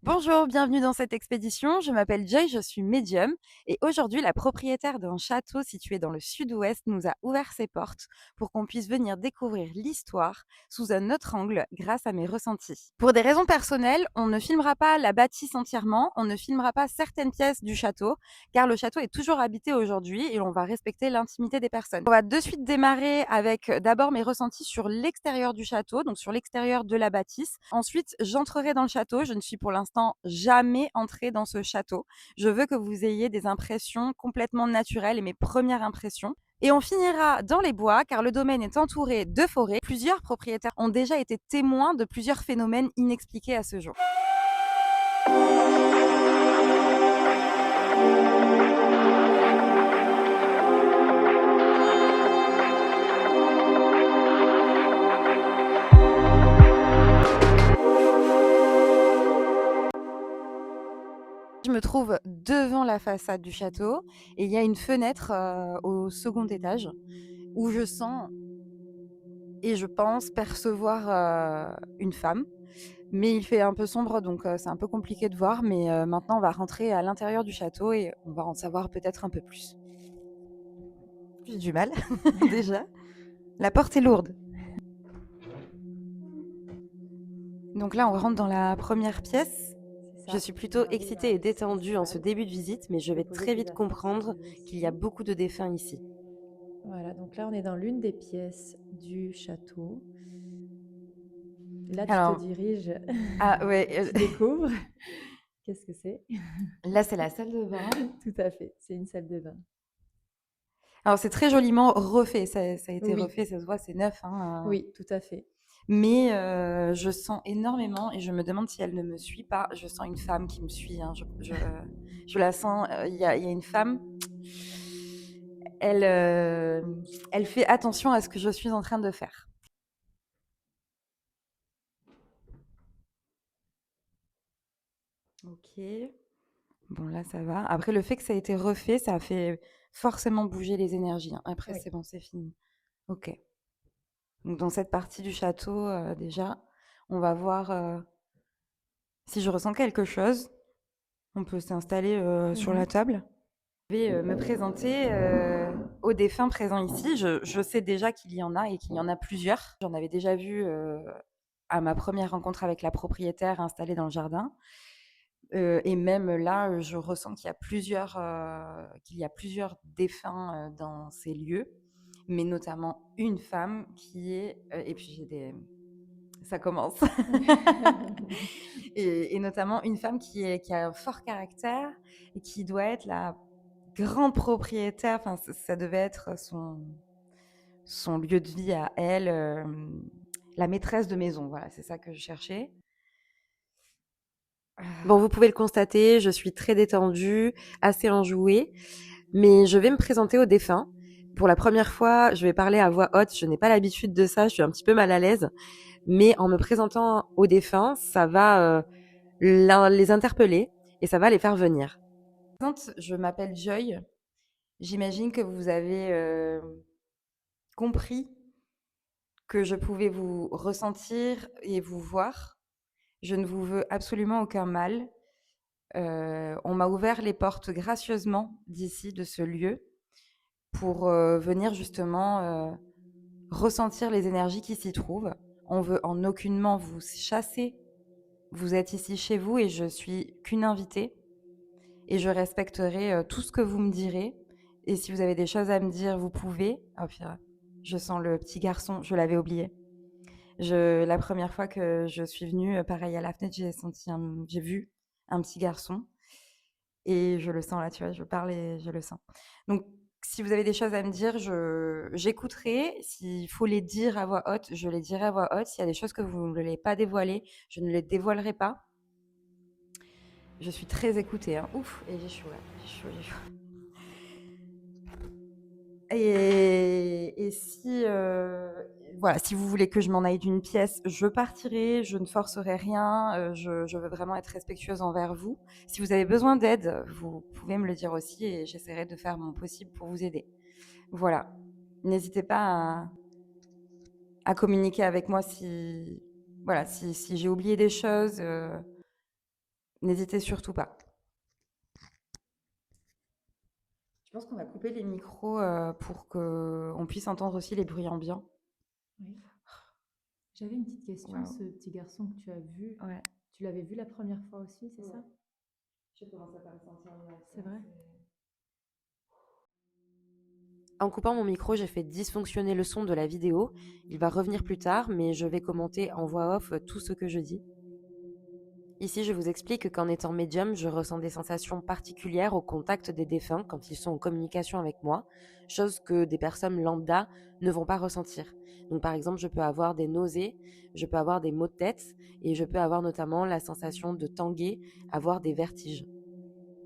Bonjour, bienvenue dans cette expédition. Je m'appelle Joy, je suis médium et aujourd'hui, la propriétaire d'un château situé dans le sud-ouest nous a ouvert ses portes pour qu'on puisse venir découvrir l'histoire sous un autre angle grâce à mes ressentis. Pour des raisons personnelles, on ne filmera pas la bâtisse entièrement, on ne filmera pas certaines pièces du château car le château est toujours habité aujourd'hui et on va respecter l'intimité des personnes. On va de suite démarrer avec d'abord mes ressentis sur l'extérieur du château, donc sur l'extérieur de la bâtisse. Ensuite, j'entrerai dans le château. Je ne suis pour l'instant jamais entrée dans ce château. Je veux que vous ayez des impressions complètement naturelles et mes premières impressions. Et on finira dans les bois car le domaine est entouré de forêts. Plusieurs propriétaires ont déjà été témoins de plusieurs phénomènes inexpliqués à ce jour. Je me trouve devant la façade du château et il y a une fenêtre au second étage où je sens et je pense percevoir une femme. Mais il fait un peu sombre, donc c'est un peu compliqué de voir. Mais maintenant, on va rentrer à l'intérieur du château et on va en savoir peut-être un peu plus. J'ai du mal, déjà. La porte est lourde. Donc là, on rentre dans la première pièce. Je suis plutôt excitée et détendue en ce début de visite, mais je vais très vite comprendre qu'il y a beaucoup de défunts ici. Voilà, donc là, on est dans l'une des pièces du château. Là, tu te Alors, diriges, ah ouais, tu découvres. Qu'est-ce que c'est? là, c'est la salle de bain. Tout à fait, c'est une salle de bain. Alors, c'est très joliment refait. Ça a été Oui, refait, ça se voit, c'est neuf, hein. oui, tout à fait. Mais je sens énormément et je me demande si elle ne me suit pas. Je sens une femme qui me suit, hein. Je la sens. Il y a une femme. Elle, elle fait attention à ce que je suis en train de faire. Ok. Bon, là, ça va. Après, le fait que ça a été refait, ça a fait forcément bouger les énergies, hein. Après, Oui. c'est bon, c'est fini. Ok. Donc, dans cette partie du château, déjà, on va voir si je ressens quelque chose. On peut s'installer sur la Mhm. table. Je vais me présenter aux défunts présents ici. Je sais déjà qu'il y en a et qu'il y en a plusieurs. J'en avais déjà vu à ma première rencontre avec la propriétaire installée dans le jardin. Et même là, je ressens qu'il y a plusieurs défunts dans ces lieux, mais notamment une femme qui est... et puis j'ai des... Ça commence. Et notamment une femme qui a un fort caractère et qui doit être la grande propriétaire. Enfin, ça devait être son lieu de vie à elle, la maîtresse de maison. Voilà, c'est ça que je cherchais. Bon, vous pouvez le constater, je suis très détendue, assez enjouée, mais je vais me présenter aux défunts. Pour la première fois, je vais parler à voix haute. Je n'ai pas l'habitude de ça, je suis un petit peu mal à l'aise. Mais en me présentant aux défunts, ça va les interpeller et ça va les faire venir. Je m'appelle Joy. J'imagine que vous avez compris que je pouvais vous ressentir et vous voir. Je ne vous veux absolument aucun mal. On m'a ouvert les portes gracieusement d'ici, de ce lieu, pour venir justement ressentir les énergies qui s'y trouvent. On veut en aucunement vous chasser. Vous êtes ici chez vous et je suis qu'une invitée. Et je respecterai tout ce que vous me direz. Et si vous avez des choses à me dire, vous pouvez. Oh pire, je sens le petit garçon, je l'avais oublié. La première fois que je suis venue, pareil à la fenêtre, j'ai vu un petit garçon et je le sens là, tu vois, je parle et je le sens. Donc, si vous avez des choses à me dire, j'écouterai. S'il faut les dire à voix haute, je les dirai à voix haute. S'il y a des choses que vous ne voulez pas dévoiler, je ne les dévoilerai pas. Je suis très écoutée, hein. Ouf, et j'ai chaud là. J'ai chaud, j'ai chaud. Et si, voilà, si vous voulez que je m'en aille d'une pièce, je partirai, je ne forcerai rien, je veux vraiment être respectueuse envers vous. Si vous avez besoin d'aide, vous pouvez me le dire aussi et j'essaierai de faire mon possible pour vous aider. Voilà. N'hésitez pas à communiquer avec moi si, voilà, si j'ai oublié des choses. N'hésitez surtout pas. Je pense qu'on va couper les micros pour qu'on puisse entendre aussi les bruits ambiants. Oui. J'avais une petite question. Wow. Ce petit garçon que tu as vu, Ouais. tu l'avais vu la première fois aussi, c'est ça? Je commence à pas le sentir. C'est vrai? En coupant mon micro, j'ai fait dysfonctionner le son de la vidéo. Il va revenir plus tard, mais je vais commenter en voix off tout ce que je dis. Ici, je vous explique qu'en étant médium, je ressens des sensations particulières au contact des défunts quand ils sont en communication avec moi, chose que des personnes lambda ne vont pas ressentir. Donc par exemple, je peux avoir des nausées, je peux avoir des maux de tête et je peux avoir notamment la sensation de tanguer, avoir des vertiges.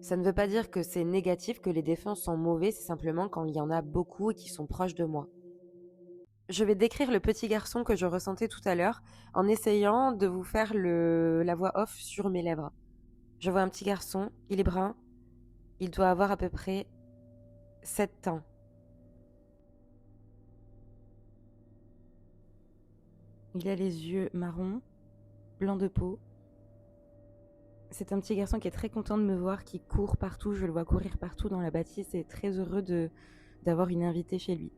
Ça ne veut pas dire que c'est négatif, que les défunts sont mauvais, c'est simplement quand il y en a beaucoup et qui sont proches de moi. Je vais décrire le petit garçon que je ressentais tout à l'heure en essayant de vous faire la voix off sur mes lèvres. Je vois un petit garçon, il est brun, il doit avoir à peu près 7 ans. Il a les yeux marrons, blancs de peau. C'est un petit garçon qui est très content de me voir, qui court partout, je le vois courir partout dans la bâtisse et très heureux d'avoir une invitée chez lui.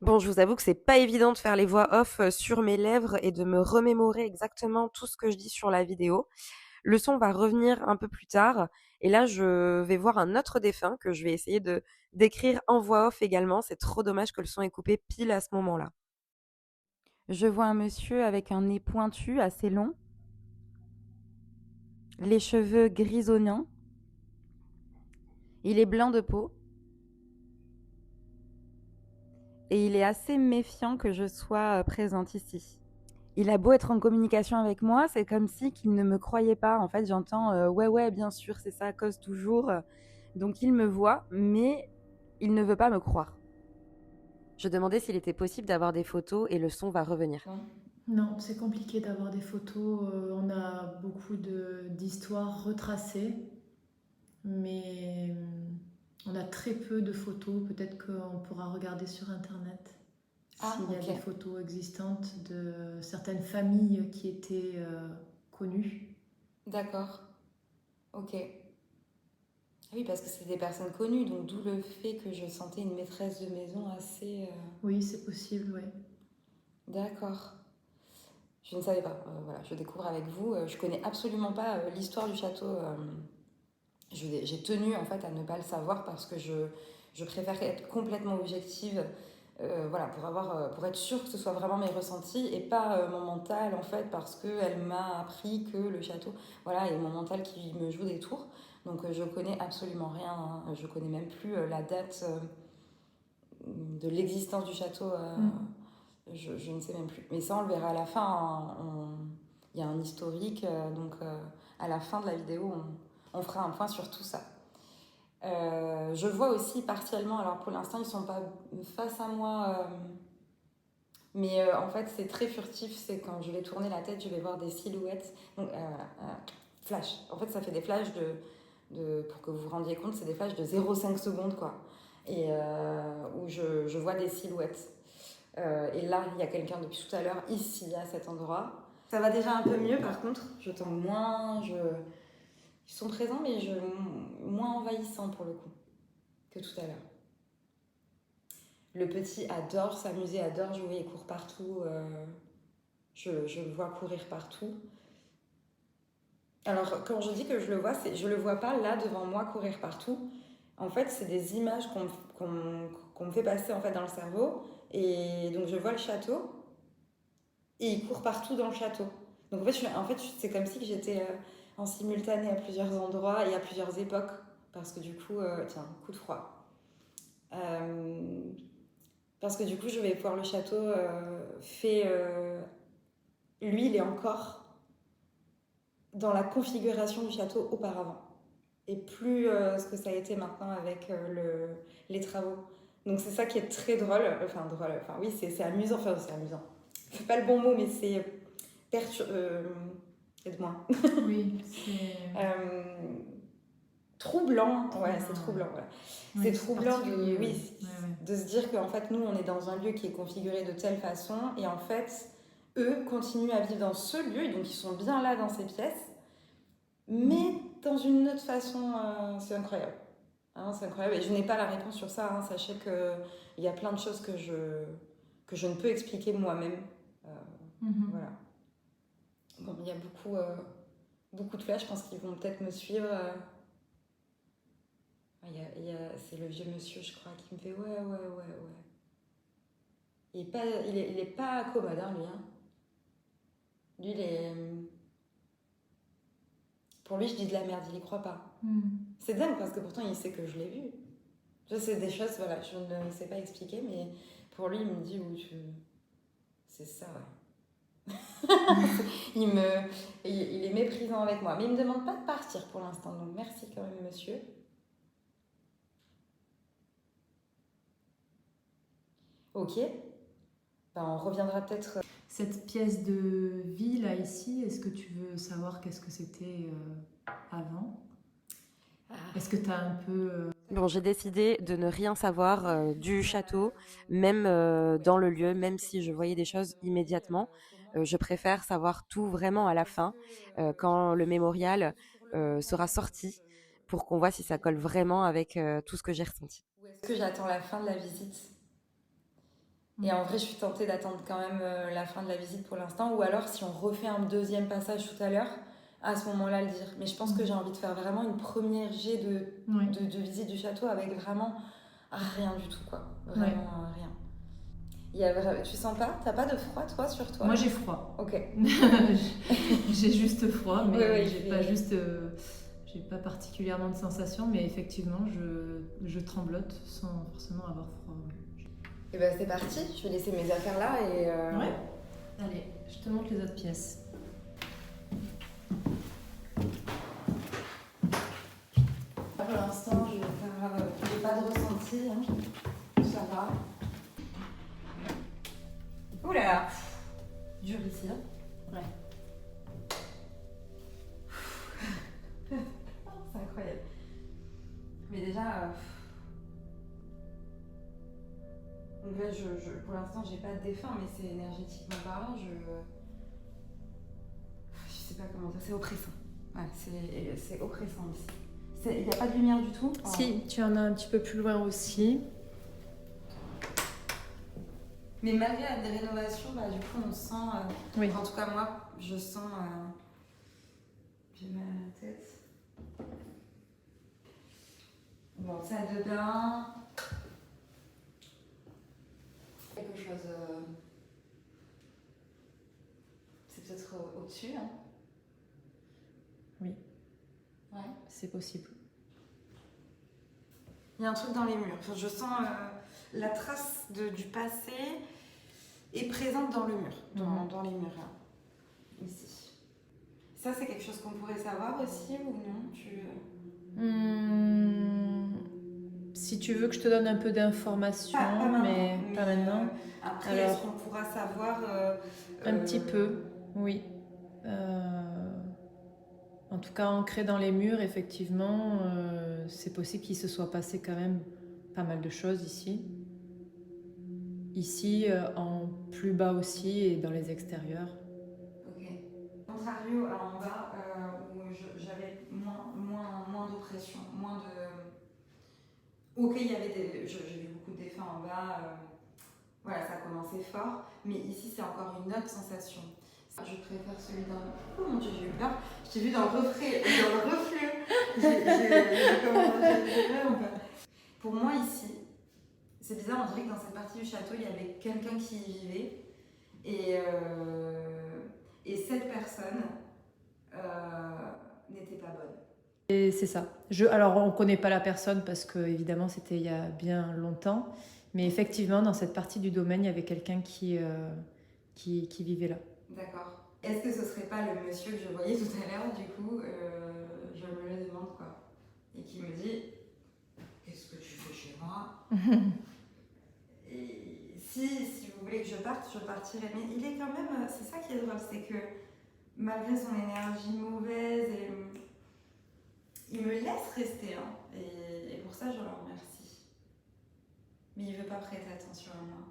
Bon, je vous avoue que c'est pas évident de faire les voix off sur mes lèvres et de me remémorer exactement tout ce que je dis sur la vidéo. Le son va revenir un peu plus tard et là je vais voir un autre défunt que je vais essayer de décrire en voix off également. C'est trop dommage que le son est coupé pile à ce moment-là. Je vois un monsieur avec un nez pointu assez long, les cheveux grisonnants. Il est blanc de peau. Et il est assez méfiant que je sois présente ici. Il a beau être en communication avec moi, c'est comme si qu'il ne me croyait pas. En fait, j'entends ouais, bien sûr, c'est ça, cause toujours. Donc il me voit, mais il ne veut pas me croire. Je demandais s'il était possible d'avoir des photos et le son va revenir. Non, c'est compliqué d'avoir des photos. On a beaucoup d'histoires retracées, mais on a très peu de photos. Peut-être qu'on pourra regarder sur Internet s'il y a des photos existantes de certaines familles qui étaient connues. D'accord. Ok. Oui, parce que c'est des personnes connues, donc d'où le fait que je sentais une maîtresse de maison assez... Oui, c'est possible, oui. D'accord. Je ne savais pas. Voilà, je découvre avec vous. Je connais absolument pas l'histoire du château. J'ai tenu en fait à ne pas le savoir parce que je préfère être complètement objective. Voilà, pour être sûre que ce soit vraiment mes ressentis et pas mon mental en fait, parce qu'elle m'a appris que le château, voilà, et mon mental qui me joue des tours. Donc je connais absolument rien, hein. Je connais même plus la date de l'existence du château. Je ne sais même plus. Mais ça, on le verra à la fin, hein. Il y a un historique, donc à la fin de la vidéo, on fera un point sur tout ça. Je vois aussi partiellement, alors pour l'instant ils sont pas face à moi, mais en fait c'est très furtif, c'est quand je vais tourner la tête, je vais voir des silhouettes. Donc flash, en fait ça fait des flashs pour que vous vous rendiez compte, c'est des flashs de 0,5 secondes quoi. Et où je vois des silhouettes. Et là il y a quelqu'un depuis tout à l'heure, ici à cet endroit. Ça va déjà un peu mieux par contre, je tends moins, ils sont présents, mais moins envahissants pour le coup que tout à l'heure. Le petit adore s'amuser, adore jouer, il court partout. Je le vois courir partout. Alors, quand je dis que je le vois, je le vois pas là devant moi courir partout. En fait, c'est des images qu'on me fait passer en fait dans le cerveau. Et donc, je vois le château et il court partout dans le château. Donc, en fait c'est comme si j'étais en simultané à plusieurs endroits et à plusieurs époques. Parce que du coup, tiens, coup de froid. Parce que du coup, je vais voir le château lui, il est encore dans la configuration du château auparavant. Et plus ce que ça a été maintenant avec les travaux. Donc c'est ça qui est très drôle. Enfin, oui, c'est amusant. Enfin, c'est amusant. C'est pas le bon mot, mais c'est aide-moi. Oui, c'est... troublant. Ouais, c'est troublant. Voilà. Oui, c'est troublant de se dire qu'en fait, nous, on est dans un lieu qui est configuré de telle façon. Et en fait, eux continuent à vivre dans ce lieu. Et donc, ils sont bien là dans ces pièces. Mais dans une autre façon, c'est incroyable. Hein, c'est incroyable. Et je n'ai pas la réponse sur ça. Hein. Sachez qu'il y a plein de choses que je ne peux expliquer moi-même. Voilà. Bon, il y a beaucoup de flashs, je pense qu'ils vont peut-être me suivre. C'est le vieux monsieur, je crois, qui me fait ouais. Il est pas commode, hein, lui. Hein. Lui, pour lui, je dis de la merde, il y croit pas. C'est dingue parce que pourtant, il sait que je l'ai vu. Je sais des choses, voilà, je ne sais pas expliquer, mais pour lui, il me dit c'est ça, ouais. il est méprisant avec moi, mais il me demande pas de partir pour l'instant, donc merci quand même, monsieur. Ok, ben, on reviendra peut-être. Cette pièce de vie là ici, est-ce que tu veux savoir qu'est-ce que c'était avant? Est-ce que tu as un peu... Bon, j'ai décidé de ne rien savoir du château, même dans le lieu, même si je voyais des choses immédiatement. Je préfère savoir tout vraiment à la fin, quand le mémorial sera sorti, pour qu'on voit si ça colle vraiment avec tout ce que j'ai ressenti. Ou est-ce que j'attends la fin de la visite? Et en vrai, je suis tentée d'attendre quand même la fin de la visite pour l'instant. Ou alors, si on refait un deuxième passage tout à l'heure, à ce moment-là, le dire. Mais je pense que j'ai envie de faire vraiment une première jet de visite du château avec vraiment rien du tout, quoi. Vraiment rien. Tu sens pas? T'as pas de froid, toi, sur toi? Moi, j'ai froid. Ok. J'ai juste froid, mais Oui, j'ai pas particulièrement de sensation, mais effectivement, je tremblote sans forcément avoir froid. Et ben c'est parti, je vais laisser mes affaires là et... Ouais. Allez, je te montre les autres pièces. Pour l'instant, j'ai pas de ressenti, hein. Ça va. Ouh là là, dur ici, hein. Ouais. C'est incroyable. Mais déjà... Donc là, pour l'instant, j'ai pas de défunt, mais c'est énergétiquement parlant, je sais pas comment dire, c'est oppressant. Ouais, c'est oppressant ici. Il n'y a pas de lumière du tout? Si, tu en as un petit peu plus loin aussi. Mais malgré la rénovation, bah, du coup, on sent... Oui. En tout cas, moi, je sens... J'ai mal à la tête. Bon, salle de bain... Quelque chose... C'est peut-être au-dessus, hein? Oui. Ouais. C'est possible. Il y a un truc dans les murs. Enfin, je sens la trace du passé est présente dans le mur, dans les murs, là. Ici. Ça, c'est quelque chose qu'on pourrait savoir aussi ou non? Si tu veux que je te donne un peu d'informations, mais pas maintenant. Après, alors, est-ce qu'on pourra savoir... un petit peu, oui. En tout cas, ancré dans les murs, effectivement, c'est possible qu'il se soit passé quand même pas mal de choses ici. Ici, en plus bas aussi, et dans les extérieurs. Ok. Contrario à en bas, où j'avais moins d'oppression, moins de... Ok, il y avait j'ai vu beaucoup de défunts en bas, voilà, ça a commencé fort, mais ici c'est encore une autre sensation. Je préfère celui dans... Oh mon dieu, j'ai eu peur. Je t'ai vu dans le reflet. J'ai vraiment peur. Pour moi ici, c'est bizarre, on dirait que dans cette partie du château, il y avait quelqu'un qui y vivait. Et cette personne n'était pas bonne. Et c'est ça. Alors, on ne connaît pas la personne parce que, évidemment, c'était il y a bien longtemps. Mais effectivement, dans cette partie du domaine, il y avait quelqu'un qui vivait là. D'accord. Est-ce que ce serait pas le monsieur que je voyais tout à l'heure, du coup, je me le demande, quoi. Et qui me dit, qu'est-ce que tu fais chez moi? Et si vous voulez que je parte, je partirai. Mais il est quand même, c'est ça qui est drôle, c'est que malgré son énergie mauvaise, il me laisse rester, hein. Et pour ça, je le remercie. Mais il veut pas prêter attention à moi.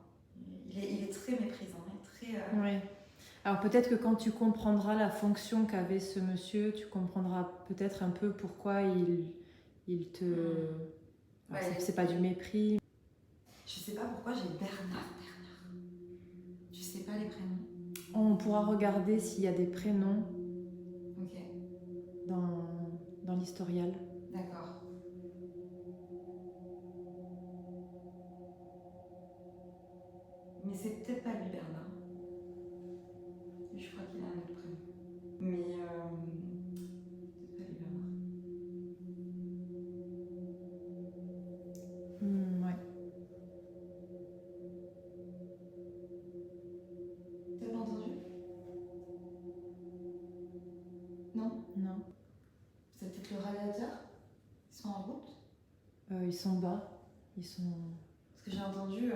Il est très méprisant, très... Oui. Alors peut-être que quand tu comprendras la fonction qu'avait ce monsieur, tu comprendras peut-être un peu pourquoi il te... Alors, Ouais. c'est pas du mépris. Je sais pas pourquoi j'ai Bernard. Je sais pas les prénoms. On pourra regarder s'il y a des prénoms Ok, dans l'historial. d'accord. Mais c'est peut-être pas lui, Bernard. Je crois qu'il a un autre prénom. Mais peut-être pas lui, Bernard. Ouais. T'as pas entendu? Non? Non. C'est peut-être le radiateur? Ils sont en route? Ils sont bas. Ils sont... Parce que j'ai entendu...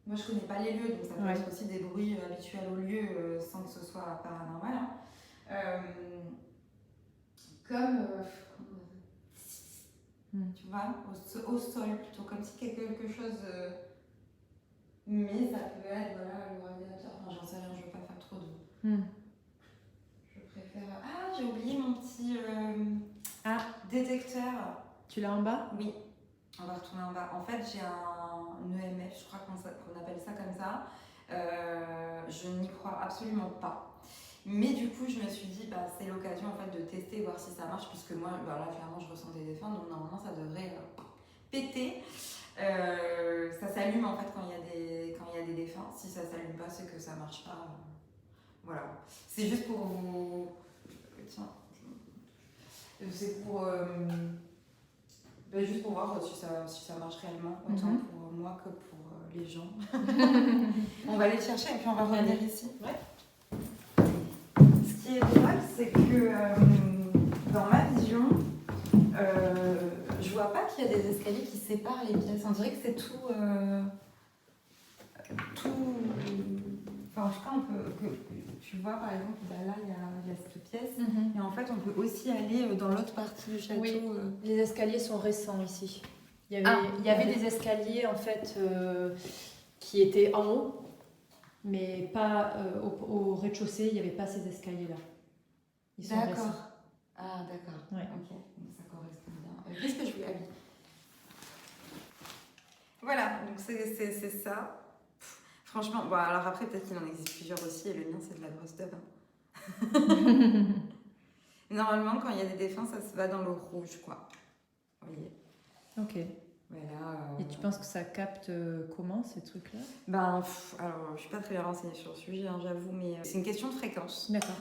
moi, je connais pas les lieux, donc ça peut être aussi des bruits habituels au lieu sans que ce soit paranormal. Hein. Comme... tu vois, au sol, plutôt comme si quelque chose... mais ça peut être, voilà, le radiateur. Enfin, j'en sais rien, je veux pas faire trop de... Je préfère... Ah, j'ai oublié mon petit détecteur. Tu l'as en bas? Oui. On va retourner en bas. En fait, j'ai un EMF, je crois qu'on appelle ça comme ça. Je n'y crois absolument pas. Mais du coup, je me suis dit, bah, c'est l'occasion en fait de tester, voir si ça marche, puisque moi, bah, là, clairement, je ressentais des feintes, donc normalement, ça devrait péter. Ça s'allume en fait quand il y a des défunts. Si ça s'allume pas, c'est que ça marche pas. Voilà. C'est juste pour vous... Tiens. C'est pour... juste pour voir si ça marche réellement, autant pour moi que pour les gens. On va aller chercher et puis on va revenir ici. Ouais. Ce qui est drôle, c'est que dans ma vision, je vois pas qu'il y a des escaliers qui séparent les pièces. On dirait que c'est tout... Enfin, je sais pas, tu vois, par exemple, là, il y a cette pièce. Et en fait, on peut aussi aller dans l'autre partie du château. Oui, les escaliers sont récents ici. Il y avait des escaliers, en fait, qui étaient en haut, mais pas au rez-de-chaussée, il n'y avait pas ces escaliers-là. Ils sont récents. D'accord. Ah, d'accord. Ouais. Ok, donc ça correspond bien. Qu'est-ce que je voulais dire? Voilà, donc c'est ça. Franchement, bon, alors après, peut-être qu'il en existe plusieurs aussi, et le mien, c'est de la grosse dub. Hein. Normalement, quand il y a des défunts, ça se va dans le rouge, quoi. Vous voyez? Ok. Voilà, Et tu penses que ça capte comment, ces trucs-là? Ben, alors, je suis pas très bien renseignée sur le sujet, hein, j'avoue, mais c'est une question de fréquence. D'accord.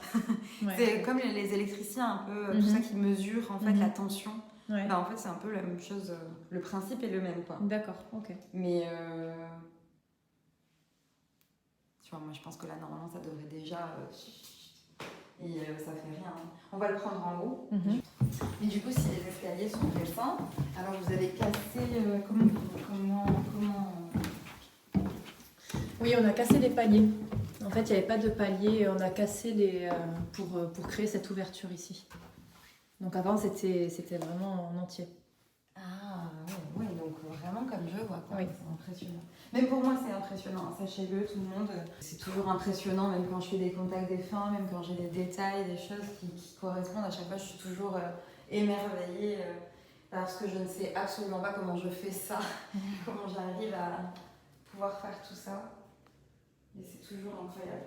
Ouais. C'est comme les électriciens, un peu, tout ça qui mesure, en fait, la tension. Ouais. Ben, en fait, c'est un peu la même chose. Le principe est le même, quoi. D'accord, ok. Mais... tu vois, moi, je pense que là, normalement, ça devrait déjà... et ça fait rien. On va le prendre en haut. Et du coup, si les escaliers sont récents, alors vous avez cassé... comment Oui, on a cassé les paliers. En fait, il n'y avait pas de paliers. On a cassé les pour créer cette ouverture ici. Donc avant, c'était vraiment en entier. Ah, oui, donc vraiment comme je vois, quoi. Oui. C'est impressionnant. Même pour moi, c'est impressionnant. Sachez-le, tout le monde. C'est toujours impressionnant, même quand je fais des contacts défunts, même quand j'ai des détails, des choses qui correspondent. À chaque fois, je suis toujours émerveillée parce que je ne sais absolument pas comment je fais ça, comment j'arrive à pouvoir faire tout ça. Et c'est toujours incroyable.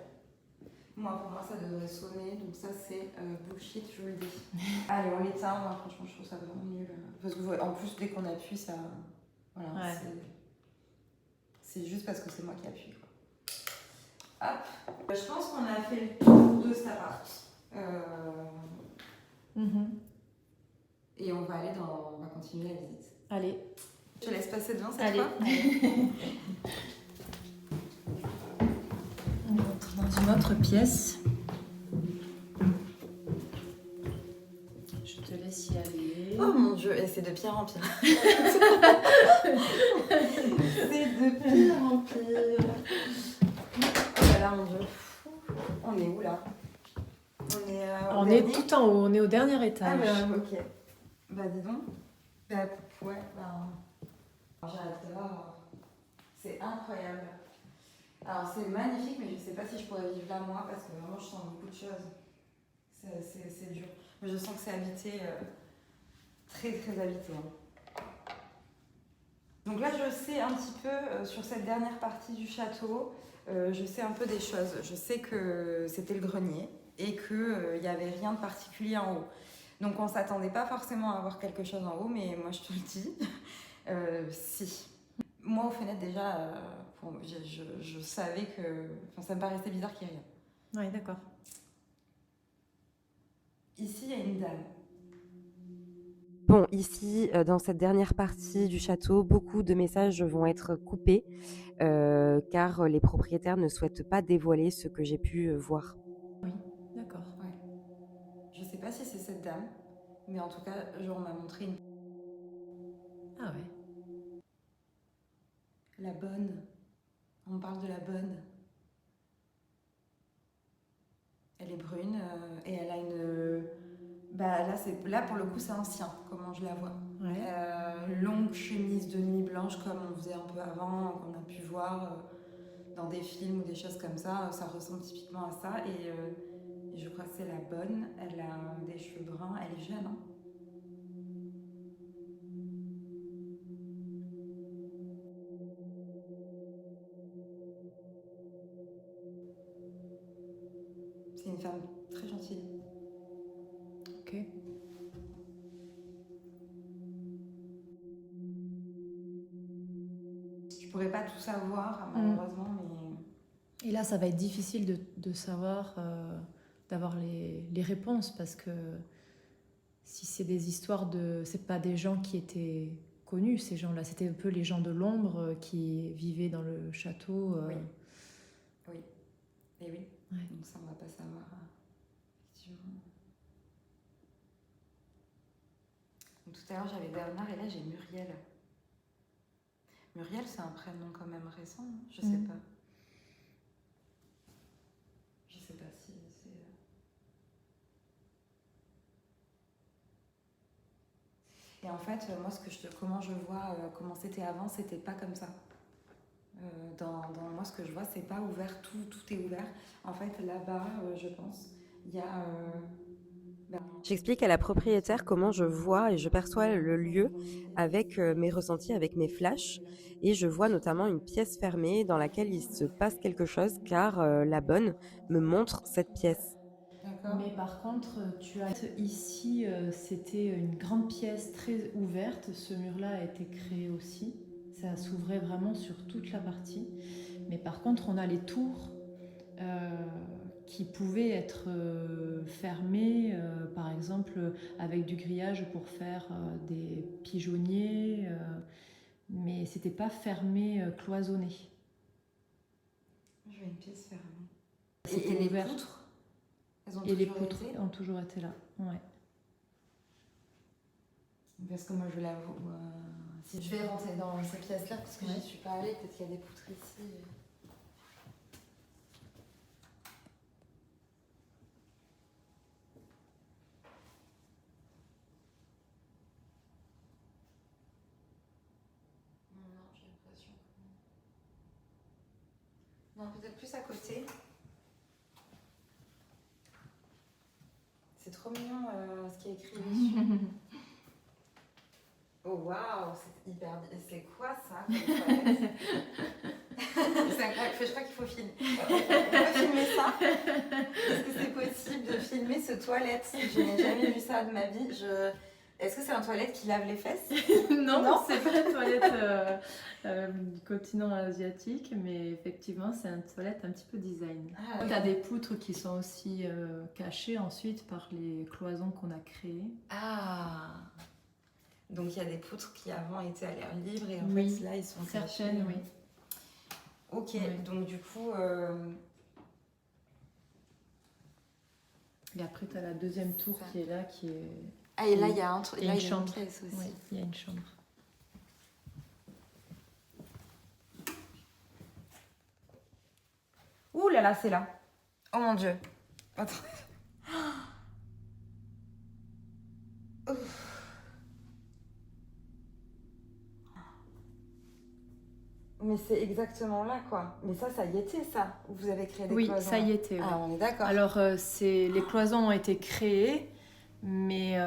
Moi, pour moi, ça devrait sonner, donc ça, c'est bullshit, je vous le dis. Allez, on l'éteint. Moi, franchement, je trouve ça vraiment nul. Parce que, en plus, dès qu'on appuie, ça... Voilà, Ouais. c'est juste parce que c'est moi qui appuie, quoi. Hop. Je pense qu'on a fait le tour de cet appart. Et on va continuer la visite. Allez. Je te laisse passer devant cette Allez. fois. On rentre dans une autre pièce. Je te laisse y aller. Oh mon Dieu, et c'est de pire en pire. C'est de pire en pire. Oh là là, mon Dieu. On est où là? On est tout en haut, on est au dernier Ah étage. bah ok. Bah dis donc. Bah ouais, bah... J'adore. C'est incroyable. Alors c'est magnifique, mais je sais pas si je pourrais vivre là moi, parce que vraiment je sens beaucoup de choses. C'est dur. Mais je sens que c'est habité, très très habité. Hein. Donc là je sais un petit peu, sur cette dernière partie du château, je sais un peu des choses. Je sais que c'était le grenier et qu'il n'y avait rien de particulier en haut. Donc on s'attendait pas forcément à avoir quelque chose en haut, mais moi je te le dis, si. Moi aux fenêtres déjà, je savais que... Enfin, ça me paraissait bizarre qu'il n'y ait rien. Oui, d'accord. Ici il y a une dame. Bon, ici, dans cette dernière partie du château, beaucoup de messages vont être coupés car les propriétaires ne souhaitent pas dévoiler ce que j'ai pu voir. Oui, d'accord. Ouais. Je sais pas si c'est cette dame, mais en tout cas, genre, on m'a montré une... Ah ouais. La bonne. On parle de la bonne. Elle est brune et elle a une... Bah là pour le coup, c'est ancien, comment je la vois. Ouais. Longue chemise de nuit blanche comme on faisait un peu avant, qu'on a pu voir dans des films ou des choses comme ça. Ça ressemble typiquement à ça. Et je crois que c'est la bonne. Elle a des cheveux bruns. Elle est jeune, hein. C'est une femme très gentille. Ok. Je pourrais pas tout savoir, malheureusement, mais... Et là, ça va être difficile de savoir, d'avoir les réponses, parce que si c'est des histoires de... C'est pas des gens qui étaient connus, ces gens-là. C'était un peu les gens de l'ombre qui vivaient dans le château. Oui. Oui. Et oui. Ouais. Donc ça, on va pas savoir, effectivement. Donc, tout à l'heure, j'avais Bernard et là, j'ai Muriel. Muriel, c'est un prénom quand même récent, hein. Je sais pas. Je sais pas si c'est... Et en fait, moi, comment je vois comment c'était avant, c'était pas comme ça. Dans moi, ce que je vois, c'est pas ouvert, tout est ouvert. En fait, là-bas, je pense, il y a... J'explique à la propriétaire comment je vois et je perçois le lieu avec mes ressentis, avec mes flashs. Et je vois notamment une pièce fermée dans laquelle il se passe quelque chose car la bonne me montre cette pièce. Mais par contre, tu as ici, c'était une grande pièce très ouverte. Ce mur-là a été créé aussi. Ça s'ouvrait vraiment sur toute la partie. Mais par contre, on a les tours qui pouvaient être fermées, par exemple avec du grillage pour faire des pigeonniers, mais c'était pas fermé, cloisonné. Je vois une pièce fermée. C'était Et les ouvert. poutres, elles ont Et les toujours poutres été ont toujours été là. Ouais. Parce que moi, je l'avoue, si je vais rentrer dans ces pièces-là, parce que j'y suis pas allée, peut-être qu'il y a des poutres ici. Non, j'ai l'impression que... Non, peut-être plus à côté. C'est trop mignon ce qui est écrit dessus. Oh waouh, c'est hyper... C'est quoi ça comme toilette? C'est incroyable, je crois qu'il faut filmer. On peut filmer ça? Est-ce que c'est possible de filmer ce toilette? Je n'ai jamais vu ça de ma vie. Est-ce que c'est un toilette qui lave les fesses? Non, c'est pas une toilette du continent asiatique, mais effectivement, c'est une toilette un petit peu design. Ah, Tu as des poutres qui sont aussi cachées ensuite par les cloisons qu'on a créées. Ah. Donc il y a des poutres qui avant étaient à l'air libre et en Oui, fait là ils sont certaines, cachés. oui. Ok, Ouais. donc du coup... Et après, tu as la deuxième tour qui est là, qui est... Ah et là il y a une chambre. pièce aussi. Oui, il y a une chambre. Ouh là là, c'est là. Oh mon dieu. Attends. Ouf. Mais c'est exactement là, quoi. Mais ça y était, ça. Vous avez créé des Oui, cloisons. ça y était. Oui. Ah, on est d'accord. Alors, les cloisons ont été créées, mais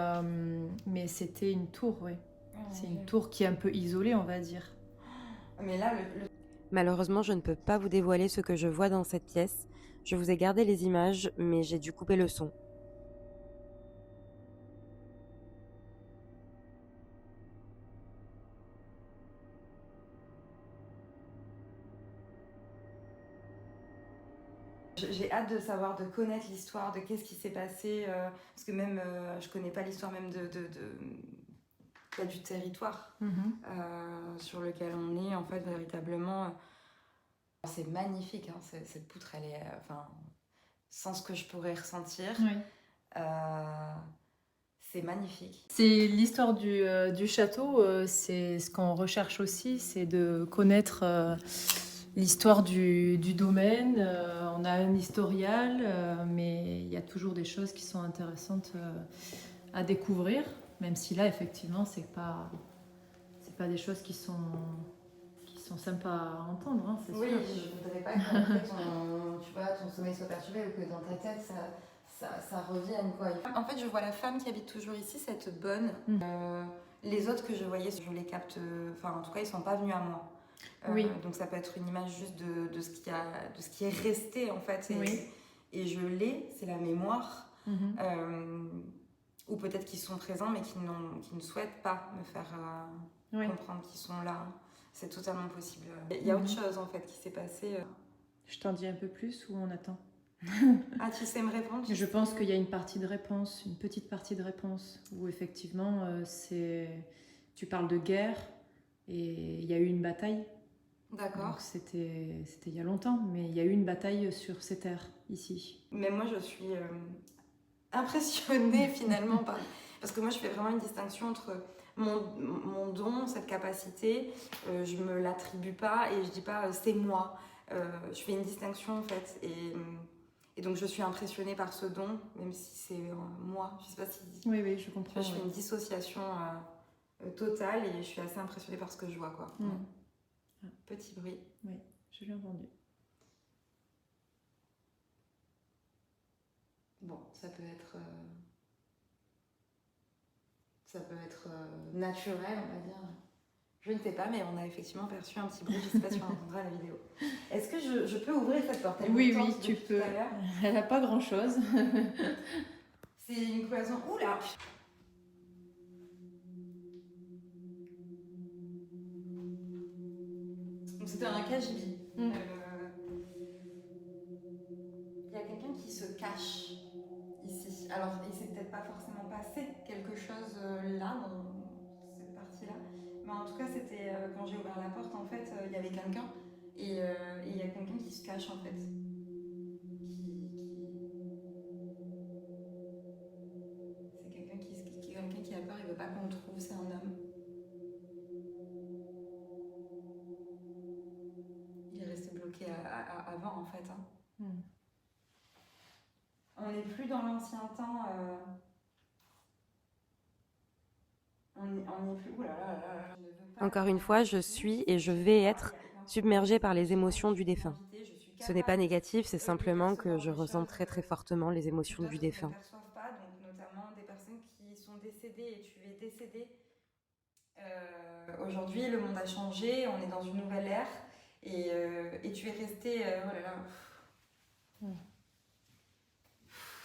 c'était une tour, oui. C'est une tour qui est un peu isolée, on va dire. Mais là, Malheureusement, je ne peux pas vous dévoiler ce que je vois dans cette pièce. Je vous ai gardé les images, mais j'ai dû couper le son. j'ai hâte de savoir, de connaître l'histoire, de qu'est-ce qui s'est passé, parce que même, je connais pas l'histoire même du territoire sur lequel on est, en fait, véritablement. C'est magnifique, hein, cette poutre, elle est, enfin, sans ce que je pourrais ressentir, Oui. c'est magnifique. C'est l'histoire du château, c'est ce qu'on recherche aussi, c'est de connaître l'histoire du domaine. On a un historial, mais il y a toujours des choses qui sont intéressantes à découvrir, même si là, effectivement, c'est pas des choses qui sont sympas à entendre, hein, c'est oui, sûr. Je voudrais pas que ton sommeil soit perturbé ou que dans ta tête, ça revienne, quoi. En fait, je vois la femme qui habite toujours ici, cette bonne. Les autres que je voyais, je les capte, enfin, en tout cas, ils sont pas venus à moi. Oui. Donc ça peut être une image juste de ce qui est resté, en fait. Et je l'ai, c'est la mémoire. Ou peut-être qu'ils sont présents, mais qui ne souhaitent pas me faire comprendre qu'ils sont là. C'est totalement possible. Il y a autre chose, en fait, qui s'est passé. Je t'en dis un peu plus ou on attend? Ah, tu sais me répondre? Je pense qu'il y a une partie de réponse, une petite partie de réponse, où effectivement, tu parles de guerre, et il y a eu une bataille. D'accord. Donc c'était il y a longtemps, mais il y a eu une bataille sur ces terres, ici. Mais moi, je suis impressionnée, finalement, parce que moi, je fais vraiment une distinction entre mon don, cette capacité, je me l'attribue pas, et je dis pas c'est moi. Je fais une distinction, en fait, et donc je suis impressionnée par ce don, même si c'est moi. Je sais pas si... Oui, je comprends. Je fais une dissociation totale, et je suis assez impressionnée par ce que je vois, quoi. Petit bruit. Oui, je l'ai entendu. Bon, ça peut être naturel, on va dire. Je ne sais pas, mais on a effectivement perçu un petit bruit. Je ne sais pas si on entendra la vidéo. Est-ce que je peux ouvrir cette porte? Oui, tu peux. Elle n'a pas grand-chose. C'est une cloison. Oula! Donc c'était un cagibi. Il y a quelqu'un qui se cache ici. Alors, il s'est peut-être pas forcément passé quelque chose là, dans cette partie-là. Mais en tout cas, c'était quand j'ai ouvert la porte, en fait, il y avait quelqu'un. Et il y a quelqu'un qui se cache, en fait. C'est quelqu'un qui a peur, il veut pas qu'on le trouve, c'est un homme. Il est resté bloqué avant, en fait. On n'est plus dans l'ancien temps. On n'est plus. Ouh là là là là. Encore une fois, je suis et je vais être submergée par les émotions du défunt. Ce n'est pas négatif, c'est simplement que je ressens très très fortement les émotions du défunt. Ne perçoivent pas, donc notamment des personnes qui sont décédées, et tu es décédé. Aujourd'hui, le monde a changé, on est dans une nouvelle ère, et tu es resté. Oh là là.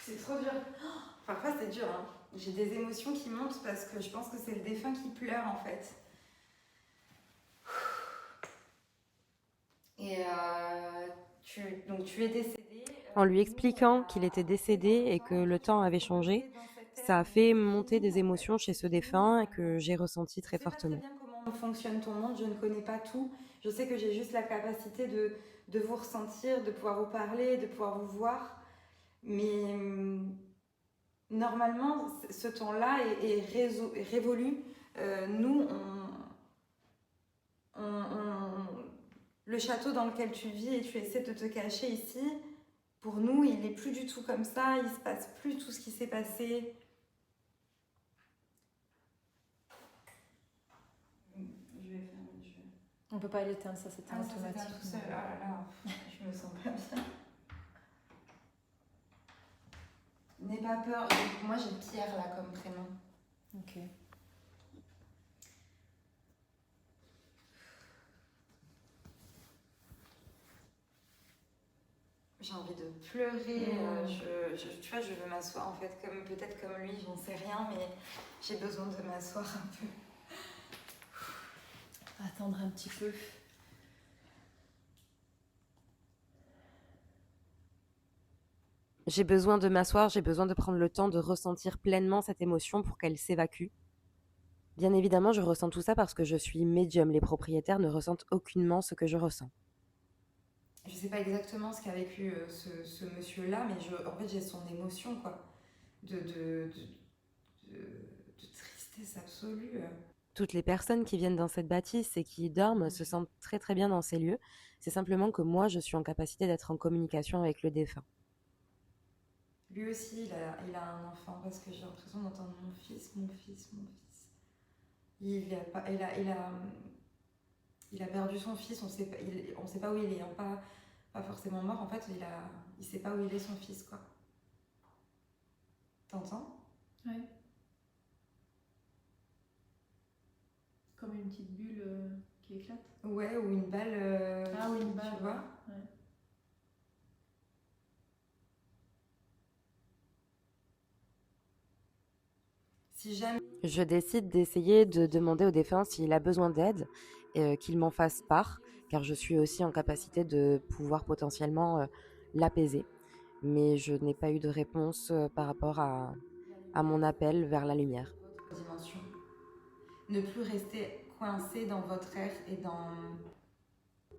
C'est trop dur. Parfois, c'est dur, hein. J'ai des émotions qui montent parce que je pense que c'est le défunt qui pleure, en fait. Et donc tu es décédé. En lui expliquant qu'il était décédé et que le temps avait changé, ça a fait monter des émotions chez ce défunt que j'ai ressenties très fortement. Je sais pas très bien comment fonctionne ton monde, je ne connais pas tout. Je sais que j'ai juste la capacité de vous ressentir, de pouvoir vous parler, de pouvoir vous voir. Mais normalement, ce temps-là est révolu. Nous, le château dans lequel tu vis et tu essaies de te cacher ici, pour nous, il n'est plus du tout comme ça. Il ne se passe plus tout ce qui s'est passé. Je vais fermer. On peut pas l'éteindre, ça c'était automatique. tout seul. Oh là là, je me sens pas bien. N'aie pas peur. Moi j'ai Pierre là comme prénom. Ok. J'ai envie de pleurer. Tu vois, je veux m'asseoir en fait, peut-être comme lui, j'en sais rien, mais j'ai besoin de m'asseoir un peu. Attendre un petit peu. J'ai besoin de m'asseoir, j'ai besoin de prendre le temps de ressentir pleinement cette émotion pour qu'elle s'évacue. Bien évidemment, je ressens tout ça parce que je suis médium. Les propriétaires ne ressentent aucunement ce que je ressens. Je sais pas exactement ce qu'a vécu ce monsieur-là, mais en fait j'ai son émotion quoi, de tristesse absolue. Toutes les personnes qui viennent dans cette bâtisse et qui y dorment se sentent très très bien dans ces lieux. C'est simplement que moi, je suis en capacité d'être en communication avec le défunt. Lui aussi, il a un enfant parce que j'ai l'impression d'entendre mon fils. Il a perdu son fils, on sait pas où il est, hein, pas forcément mort. En fait, il sait pas où il est son fils quoi. T'entends? Ouais. Comme une petite bulle qui éclate. Ouais, ou une balle. Ah oui, une balle. Tu vois? Ouais. Si jamais. Je décide d'essayer de demander au défunt s'il a besoin d'aide, qu'il m'en fasse part, car je suis aussi en capacité de pouvoir potentiellement l'apaiser. Mais je n'ai pas eu de réponse par rapport à mon appel vers la lumière. Dimension. Ne plus rester coincé dans votre air et dans.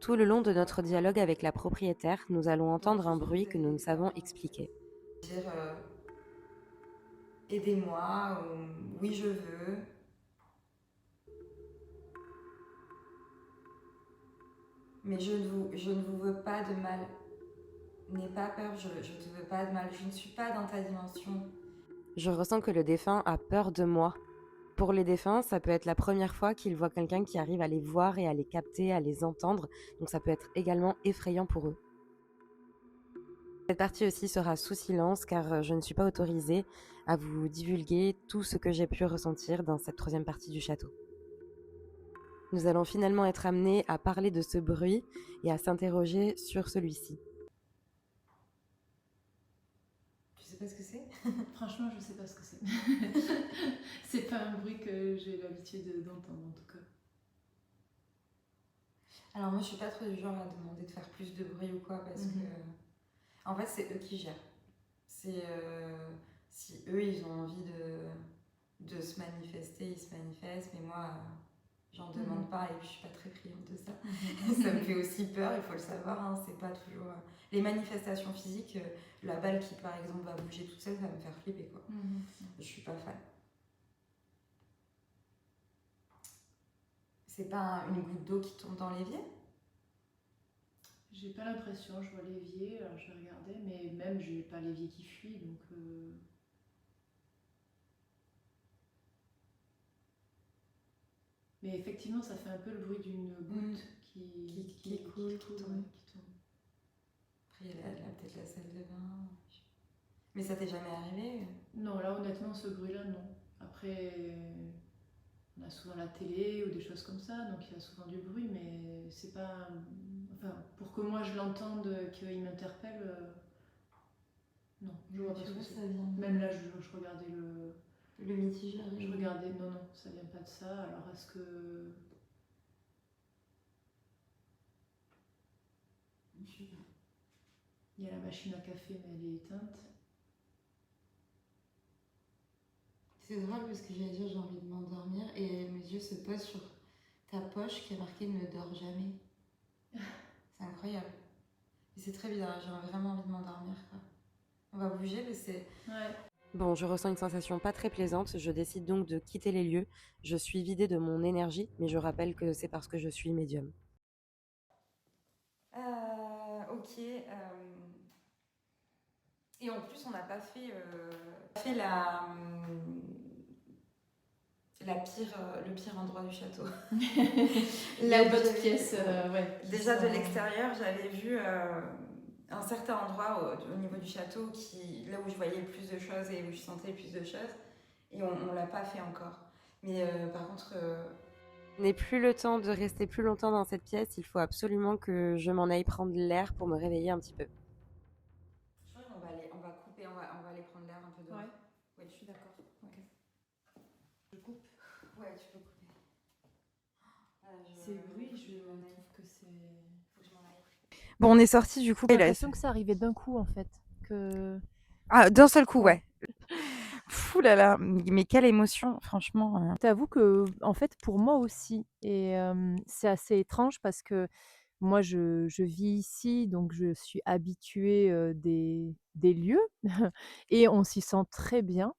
Tout le long de notre dialogue avec la propriétaire, nous allons entendre un bruit que nous ne savons expliquer. Dire aidez-moi, ou oui je veux. Mais je ne vous veux pas de mal. N'aie pas peur, je te veux pas de mal. Je ne suis pas dans ta dimension. Je ressens que le défunt a peur de moi. Pour les défunts, ça peut être la première fois qu'ils voient quelqu'un qui arrive à les voir et à les capter, à les entendre. Donc ça peut être également effrayant pour eux. Cette partie aussi sera sous silence car je ne suis pas autorisée à vous divulguer tout ce que j'ai pu ressentir dans cette troisième partie du château. Nous allons finalement être amenés à parler de ce bruit et à s'interroger sur celui-ci. Tu sais pas ce que c'est? Franchement, je sais pas ce que c'est. C'est pas un bruit que j'ai l'habitude d'entendre en tout cas. Alors moi je suis pas trop du genre à demander de faire plus de bruit ou quoi parce que en fait c'est eux qui gèrent. C'est si eux ils ont envie de se manifester, ils se manifestent, mais moi j'en demande pas et puis je suis pas très friande de ça. Ça me fait aussi peur, il faut le savoir, hein, c'est pas toujours. Les manifestations physiques, la balle qui par exemple va bouger toute seule, ça va me faire flipper quoi. Je suis pas fan. C'est pas une goutte d'eau qui tombe dans l'évier? J'ai pas l'impression, je vois l'évier, alors je vais regarder, mais même j'ai pas l'évier qui fuit donc. Mais effectivement, ça fait un peu le bruit d'une goutte qui coule, qui tombe. Après, il y a peut-être la salle de bain. Mais ça t'est jamais arrivé? Non, là honnêtement, ce bruit-là, non. Après, on a souvent la télé ou des choses comme ça, donc il y a souvent du bruit, mais c'est pas. Enfin, pour que moi je l'entende, qu'il m'interpelle, non, je vois pas ce que c'est. Même là, je regardais le mitigeur. Je regardais, non, ça vient pas de ça. Alors est-ce que. Je sais pas. Il y a la machine à café, mais elle est éteinte. C'est drôle parce que j'allais dire j'ai envie de m'endormir et mes yeux se posent sur ta poche qui est marquée ne dors jamais. C'est incroyable. Et c'est très bizarre, j'ai vraiment envie de m'endormir quoi. On va bouger mais c'est. Ouais. Bon, je ressens une sensation pas très plaisante, je décide donc de quitter les lieux. Je suis vidée de mon énergie, mais je rappelle que c'est parce que je suis médium. Ok. Et en plus, on n'a pas fait le pire endroit du château. Il y Là a où d'autres j'avais pièces, ouais, qui déjà de sont... l'extérieur, j'avais vu un certain endroit au niveau du château là où je voyais le plus de choses et où je sentais le plus de choses. Et on l'a pas fait encore. Mais par contre, Je n'ai plus le temps de rester plus longtemps dans cette pièce. Il faut absolument que je m'en aille prendre l'air pour me réveiller un petit peu. je crois on va couper, on va aller prendre l'air un peu dehors. Ouais, Ouais, je suis d'accord. Ok. Je coupe. Ouais, tu peux couper. Ces bruits, je trouve que c'est... Faut que je m'en aille. Bon, on est sorti du coup. J'ai l'impression que ça arrivait d'un coup en fait. Que... Ah, d'un seul coup, Ouais. ouais. Fou là là, mais quelle émotion, franchement. T'avoue que, en fait, pour moi aussi, et c'est assez étrange parce que moi, je vis ici, donc je suis habituée des lieux et on s'y sent très bien.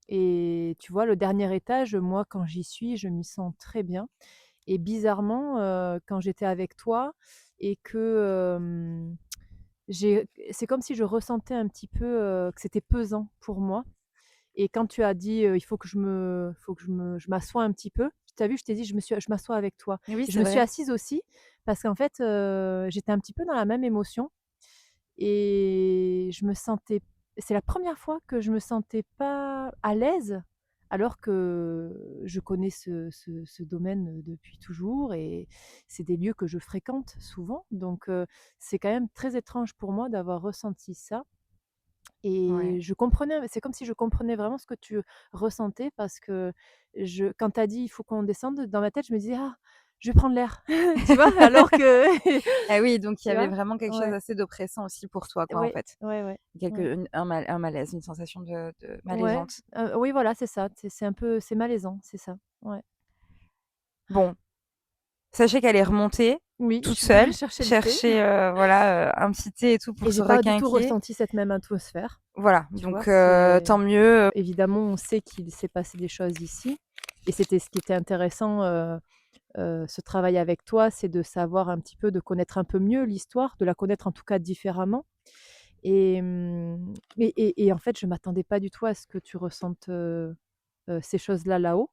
Et tu vois, le dernier étage, moi, quand j'y suis, je m'y sens très bien. Et bizarrement, quand j'étais avec toi et que c'est comme si je ressentais un petit peu que c'était pesant pour moi. Et quand tu as dit, il faut que je m'assoie un petit peu, tu as vu, je t'ai dit: «Je m'assois avec toi» Oui, et je c'est me suis vrai. assise aussi parce qu'en fait, j'étais un petit peu dans la même émotion et je me sentais c'est la première fois que je me sentais pas à l'aise, alors que je connais ce domaine, depuis toujours et c'est des lieux que je fréquente souvent donc c'est quand même très étrange pour moi d'avoir ressenti ça Ouais. et je comprenais, c'est comme si je comprenais vraiment ce que tu ressentais parce que quand tu as dit: «Il faut qu'on descende», dans ma tête, je me disais: «Ah, je vais prendre l'air», tu vois? Alors que Ah oui, donc il y tu avait vois? vraiment quelque chose Ouais, assez d'oppressant aussi pour toi, quoi, en ouais, fait. ouais, ouais, ouais. Un malaise, une sensation de Ouais, malaisante. oui, voilà, c'est ça, c'est un peu c'est malaisant, c'est ça, ouais. Bon, sachez qu'elle est remontée Oui, je toute suis pas allée seule, chercher le thé chercher, voilà, un petit thé et tout et pour se j'ai pas du tout requinquer. ressenti cette même atmosphère, Voilà, tu vois? donc C'est tant mieux. évidemment, on sait qu'il s'est passé des choses ici et c'était ce qui était intéressant, ce travail avec toi, c'est de savoir un petit peu, de connaître un peu mieux l'histoire, de la connaître en tout cas différemment et et en fait, je m'attendais pas du tout à ce que tu ressentes, ces choses-là, là-haut.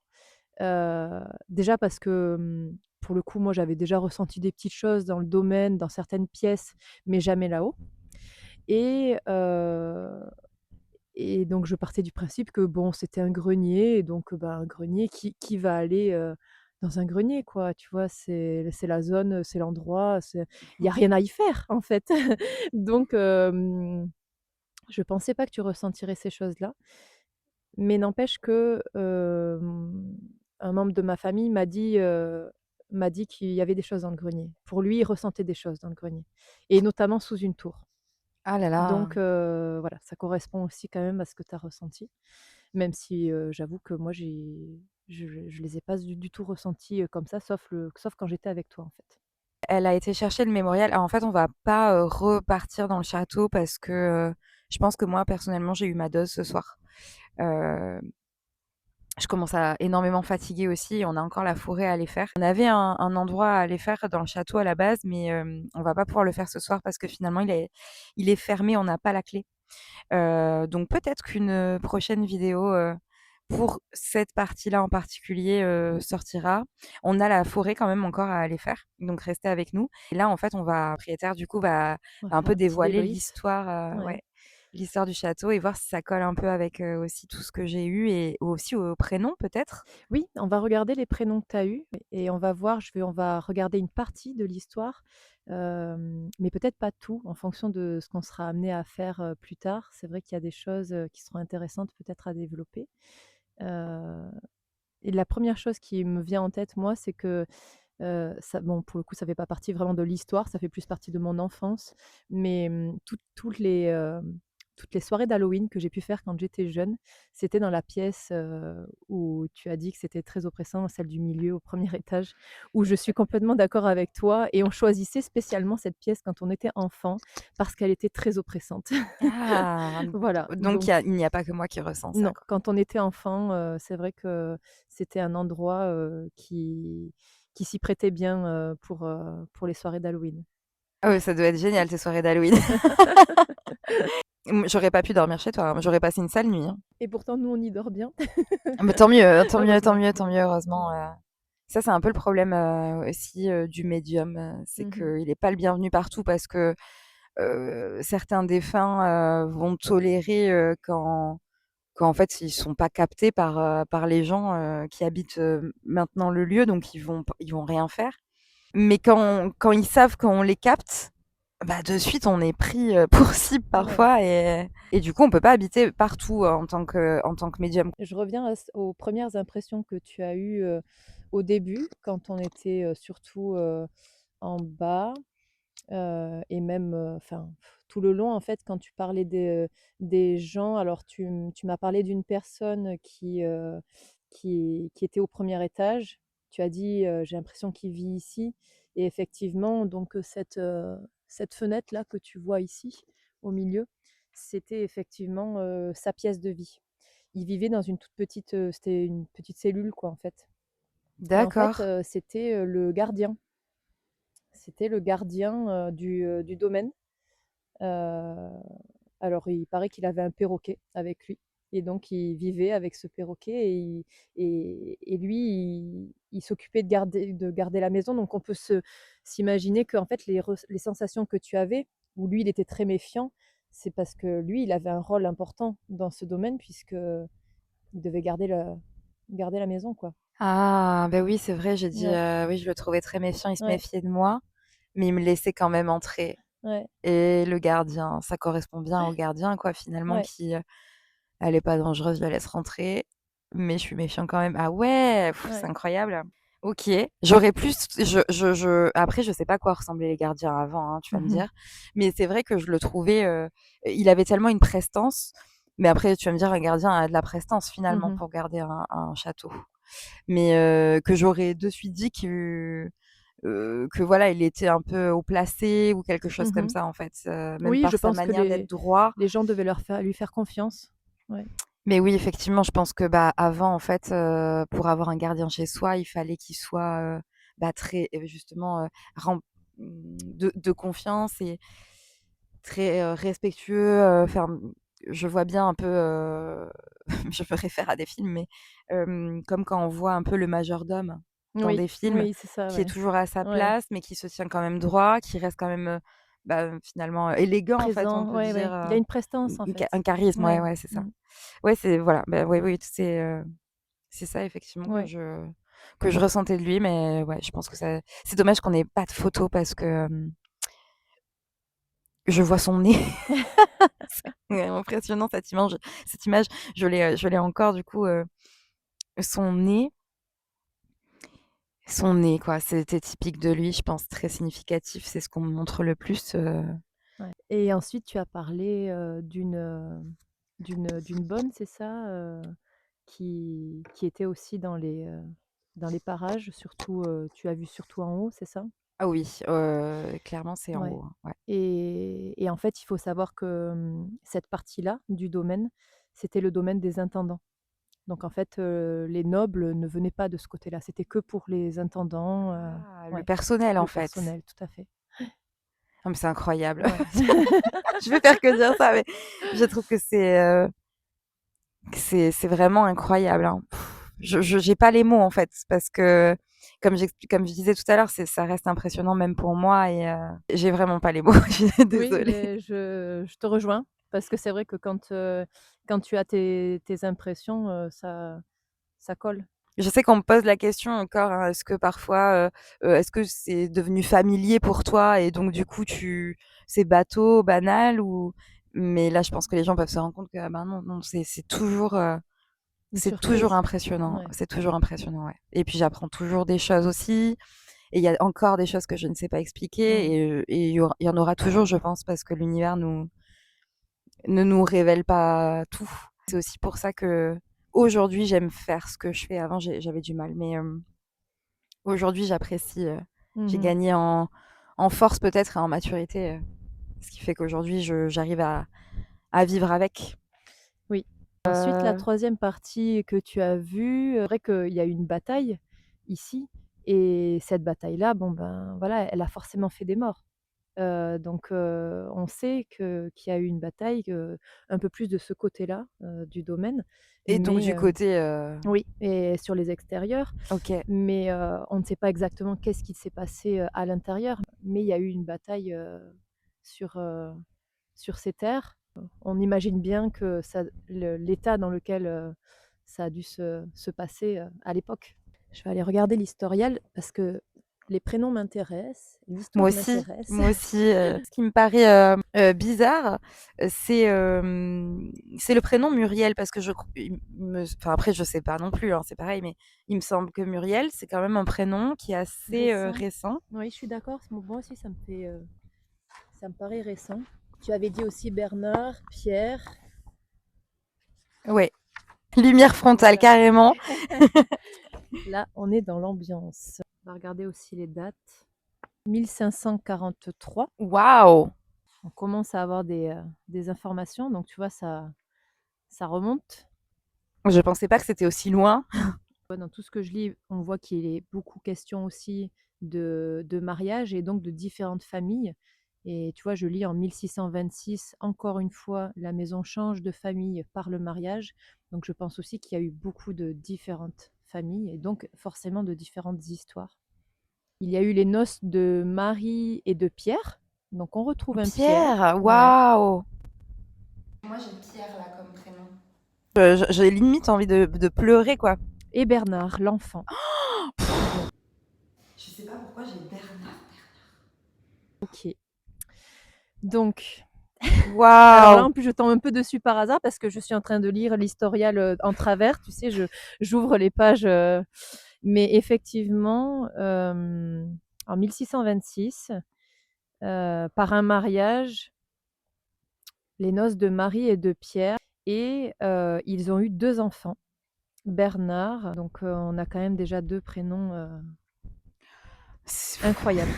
Déjà parce que, pour le coup, moi, j'avais déjà ressenti des petites choses dans le domaine, dans certaines pièces, mais jamais là-haut et donc je partais du principe que bon, c'était un grenier et donc bah, un grenier qui va aller, dans un grenier quoi, tu vois? C'est la zone, c'est l'endroit, il y a rien à y faire en fait. Donc je pensais pas que tu ressentirais ces choses-là, mais n'empêche que, un membre de ma famille m'a dit qu'il y avait des choses dans le grenier. Pour lui, il ressentait des choses dans le grenier et notamment sous une tour. Ah là là. Donc voilà, ça correspond aussi quand même à ce que tu as ressenti. Même si, j'avoue que moi je les ai pas du tout ressentis, comme ça, sauf quand j'étais avec toi, en fait. Elle a été chercher le mémorial. Alors en fait, on va pas, repartir dans le château parce que, je pense que moi personnellement, j'ai eu ma dose ce soir. Heu Je commence à énormément fatiguer aussi. On a encore la forêt à aller faire. On avait un endroit à aller faire dans le château à la base, mais on va pas pouvoir le faire ce soir parce que finalement il est fermé, on n'a pas la clé. Donc peut-être qu'une, prochaine vidéo, pour cette partie-là en particulier, sortira. On a la forêt quand même encore à aller faire, donc restez avec nous. Et là, en fait, le propriétaire du coup On va va un faire peu un petit dévoiler débrief. l'histoire, Ouais. ouais, l'histoire du château et voir si ça colle un peu avec, aussi tout ce que j'ai eu et aussi au prénom peut-être? Oui, on va regarder les prénoms que tu as eus et on va voir, on va regarder une partie de l'histoire, mais peut-être pas tout, en fonction de ce qu'on sera amené à faire, plus tard. C'est vrai qu'il y a des choses, qui seront intéressantes peut-être à développer. Heu et la première chose qui me vient en tête, moi, c'est que ça bon, pour le coup, ça fait pas partie vraiment de l'histoire, ça fait plus partie de mon enfance, mais toutes les soirées d'Halloween que j'ai pu faire quand j'étais jeune, c'était dans la pièce, où tu as dit que c'était très oppressant, celle du milieu au premier étage, où je suis complètement d'accord avec toi et on choisissait spécialement cette pièce quand on était enfant parce qu'elle était très oppressante. Ah! Voilà, Donc donc il n'y a pas que moi qui ressens ça, non, quoi. quand on était enfant, c'est vrai que c'était un endroit, qui s'y prêtait bien, pour les soirées d'Halloween. Ah ouais, ça doit être génial ces soirées d'Halloween. J'aurais pas pu dormir chez toi, hein. J'aurais passé une sale nuit, hein. Et pourtant, nous, on y dort bien. Ah bah, tant mieux, tant mieux, tant Heureusement. mieux, tant mieux, heureusement, ça, c'est un peu le problème, aussi, du médium, c'est Mhm. qu'il est pas le bienvenu partout parce que, certains défunts, vont tolérer, quand en fait, ils sont pas captés par les gens, qui habitent, maintenant le lieu, donc ils vont rien faire. Mais quand ils savent qu'on les capte, bah, de suite, on est pris, pour cible Ouais. parfois et du coup, on peut pas habiter partout, en tant que médium. Je reviens aux premières impressions que tu as eues au début, quand on était surtout en bas. Et même, enfin, tout le long, en fait, quand tu parlais des gens, alors tu m'as parlé d'une personne qui était au premier étage. Tu as dit, «J'ai l'impression qu'il vit ici» et effectivement, donc cette fenêtre-là que tu vois ici, au milieu, c'était effectivement, sa pièce de vie. Il vivait dans une toute petite, c'était une petite cellule, quoi, en fait. Et en fait, D'accord. c'était le gardien. C'était le gardien du domaine. Heu, alors il paraît qu'il avait un perroquet avec lui et donc il vivait avec ce perroquet et lui, il s'occupait de garder la maison. Donc on peut s'imaginer qu'en fait les sensations que tu avais, où lui il était très méfiant, c'est parce que lui, il avait un rôle important dans ce domaine puisqu'il devait garder la maison, quoi. Ah, bah, oui, c'est vrai, j'ai dit, Ouais, oui, je le trouvais très méfiant, il se ouais, méfiait de moi, mais il me laissait quand même entrer ouais, et le gardien, ça correspond bien au gardien, quoi, finalement, ouais, qui, elle est pas dangereuse, je la laisse rentrer, mais je suis méfiant quand même. Ah ouais, c'est ouais. incroyable. OK, j'aurais plus après je sais pas à quoi ressemblaient les gardiens avant, hein, tu vas me Mmh. dire, mais c'est vrai que je le trouvais, il avait tellement une prestance, mais après tu vas me dire un gardien a de la prestance finalement Mmh. pour garder un château. Mais que j'aurais de suite dit que voilà, il était un peu haut placé ou quelque chose comme Mmh. ça en fait, même Oui, je par sa pense que manière d'être droit. les gens devaient lui faire confiance. Ouais. Mais oui, effectivement, je pense que, bah, avant en fait, pour avoir un gardien chez soi, il fallait qu'il soit, bah, très, justement, de confiance et très, respectueux, enfin, je vois bien un peu, je me réfère à des films, mais comme quand on voit un peu le majordome dans Oui, des films, oui, c'est ça, qui est ouais. toujours à sa Ouais. place, mais qui se tient quand même droit, qui reste quand même, bah, finalement, élégant en fait, on Présent, peut ouais, dire, ouais. Il a une prestance, en un fait. charisme, ouais, Ouais. ouais, c'est ça. Mmh. Ouais, c'est voilà, bah, oui, oui, c'est ça effectivement que Ouais. je ressentais de lui, mais ouais, je pense que ça c'est dommage qu'on ait pas de photos parce que, je vois son nez. C'est impressionnant cette image, je l'ai encore du coup, son nez son nez quoi, c'était typique de lui, je pense, très significatif, c'est ce qu'on me montre le plus, Ouais. Et ensuite, tu as parlé, d'une bonne, c'est ça? Qui était aussi dans les parages, surtout, tu as vu surtout en haut, c'est ça? ah oui, clairement c'est en Ouais. haut, hein, ouais. Et en fait, il faut savoir que, cette partie-là du domaine, c'était le domaine des intendants. Donc en fait, les nobles ne venaient pas de ce côté-là. C'était que pour les intendants, Ah, le ouais, personnel en le fait. personnel, tout à fait. Non mais c'est incroyable. Ouais. Je vais faire que dire ça, mais je trouve que c'est vraiment incroyable, hein. Je j'ai pas les mots, en fait, parce que comme je disais tout à l'heure, ça reste impressionnant même pour moi et j'ai vraiment pas les mots, je suis Oui, désolée. mais je te rejoins parce que c'est vrai que quand tu as tes impressions, ça colle. Je sais qu'on me pose la question encore, hein, est-ce que parfois, est-ce que c'est devenu familier pour toi et donc du coup c'est bateau, banal ou mais là, je pense que les gens peuvent se rendre compte que, ah ben non, non, Une c'est toujours surprise. impressionnant, Ouais. c'est toujours impressionnant, ouais et puis j'apprends toujours des choses aussi et il y a encore des choses que je ne sais pas expliquer Mmh. et il y en aura toujours, je pense, parce que l'univers ne nous révèle pas tout. C'est aussi pour ça qu'aujourd'hui, j'aime faire ce que je fais. Avant, j'avais du mal, mais aujourd'hui, j'apprécie, j'ai Mmh. gagné en force peut-être et en maturité, ce qui fait qu'aujourd'hui, j'arrive à vivre avec. Oui. Ensuite, la troisième partie que tu as vue, vrai qu'il y a eu une bataille ici et cette bataille-là, bon, ben, voilà, elle a forcément fait des morts. Donc on sait qu'il y a eu une bataille, un peu plus de ce côté-là, du domaine. Et donc Mais du côté, oui, et sur les extérieurs, OK. mais on ne sait pas exactement qu'est-ce qui s'est passé, à l'intérieur. Mais il y a eu une bataille, sur, sur ces terres. On imagine bien que l'état dans lequel, ça a dû se passer, à l'époque. Je vais aller regarder l'historial parce que les prénoms m'intéressent, Moi l'histoire aussi, m'intéresse. moi aussi, ce qui me paraît, bizarre, c'est le prénom Muriel parce que il me enfin après je sais pas non plus, hein, c'est pareil, mais il me semble que Muriel, c'est quand même un prénom qui est assez, Récent. récent. Oui, je suis d'accord. Moi aussi, ça me paraît récent. Tu avais dit aussi Bernard, Pierre. Ouais, lumière frontale Voilà. carrément. Là, on est dans l'ambiance. On va regarder aussi les dates. 1543. Waouh! On commence à avoir des informations, donc tu vois, ça remonte. Je pensais pas que c'était aussi loin. Dans tout ce que je lis, on voit qu'il est beaucoup question aussi de mariage et donc de différentes familles. Et tu vois, je lis en 1626, encore une fois, la maison change de famille par le mariage. Donc je pense aussi qu'il y a eu beaucoup de différentes familles et donc forcément de différentes histoires. Il y a eu les noces de Marie et de Pierre. Donc on retrouve un Pierre. Pierre, Ouais. waouh! Moi j'ai Pierre là comme prénom. J'ai limite envie de pleurer quoi. Et Bernard, l'enfant. Je sais pas pourquoi j'ai Bernard. Ok. Donc, alors là, Waouh! en plus, je tombe un peu dessus par hasard parce que je suis en train de lire l'historial en travers. Tu sais, j'ouvre les pages. Mais effectivement, en 1626, par un mariage, les noces de Marie et de Pierre, et ils ont eu 2 enfants, Bernard. Donc, on a quand même déjà 2 prénoms C'est incroyables.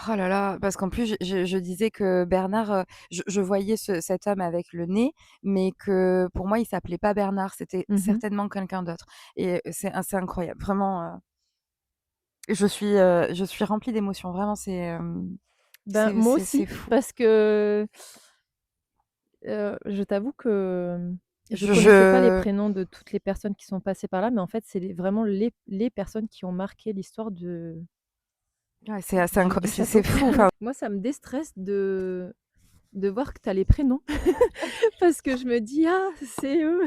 Oh là là, parce qu'en plus je disais que Bernard, je voyais cet homme avec le nez, mais que pour moi il s'appelait pas Bernard, c'était Mhm. certainement quelqu'un d'autre et c'est incroyable. Vraiment, je suis remplie d'émotions. Vraiment, Ben, moi c'est aussi, fou. parce que je t'avoue que je Je connaissais pas les je prénoms de toutes les personnes qui sont passées par là, mais en fait, c'est vraiment les personnes qui ont marqué l'histoire ouais, c'est assez du c'est château. fou, enfin, Moi, ça me déstresse de voir que tu as les prénoms parce que je me dis: «Ah, c'est eux!»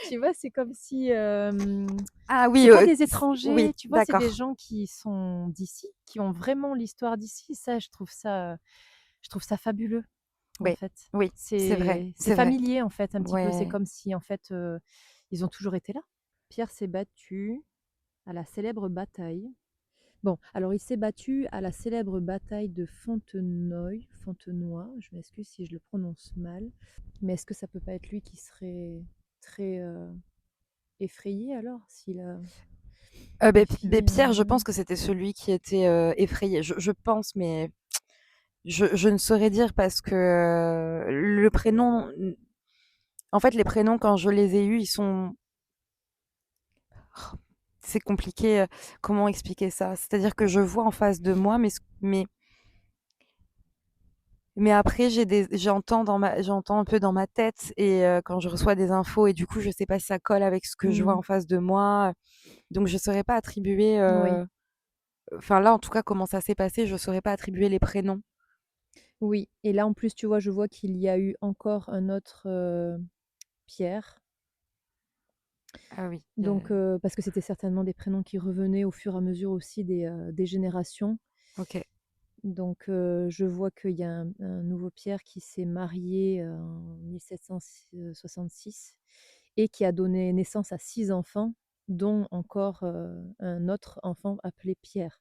Tu vois? C'est comme si, ah c'est oui, pas des oui, étrangers, tu vois? C'est des d'accord. gens qui sont d'ici, qui ont vraiment l'histoire d'ici. Ça, je trouve ça fabuleux. En Oui, fait. oui, c'est vrai, C'est c'est vrai. familier, en fait, un petit peu. C'est Ouais. comme si, en fait, ils ont toujours été là. Pierre s'est battu à la célèbre bataille. Bon, alors il s'est battu à la célèbre bataille de Fontenoy, je m'excuse si je le prononce mal, mais est-ce que ça peut pas être lui qui serait très, effrayé alors s'il a Beh, défié Pierre, je un pense que c'était celui qui était, effrayé. Je pense, mais je ne saurais dire parce que, le prénom en fait, les prénoms quand je les ai eus, ils sont c'est compliqué, comment expliquer ça? C'est-à-dire que je vois en face de moi, mais après j'entends un peu dans ma tête et quand je reçois des infos et du coup, je sais pas si ça colle avec ce que je vois Mmh. en face de moi, donc je saurais pas attribuer, Oui, enfin là, en tout cas, comment ça s'est passé, je saurais pas attribuer les prénoms. oui, et là, en plus, tu vois, je vois qu'il y a eu encore un autre, Pierre. Ah oui, Donc, parce que c'était certainement des prénoms qui revenaient au fur et à mesure aussi des générations. OK. Donc, je vois qu'il y a un nouveau Pierre qui s'est marié, en 1766 et qui a donné naissance à 6 enfants, dont encore, un autre enfant appelé Pierre.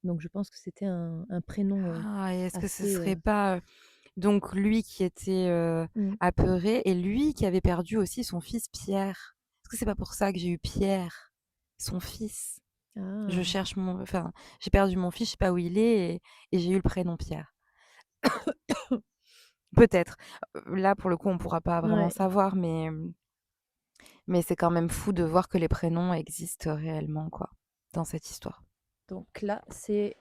Donc je pense que c'était un prénom, Ah et est-ce que ce assez, serait pas, donc lui qui était, mmh. apeuré et lui qui avait perdu aussi son fils Pierre? Est-ce que c'est pas pour ça que j'ai eu Pierre, son fils? Je Ah! cherche enfin, j'ai perdu mon fils, je sais pas où il est et j'ai eu le prénom Pierre. Peut-être. Là, pour le coup, on pourra pas vraiment Ouais. savoir, mais c'est quand même fou de voir que les prénoms existent réellement, quoi, dans cette histoire. Donc là, c'est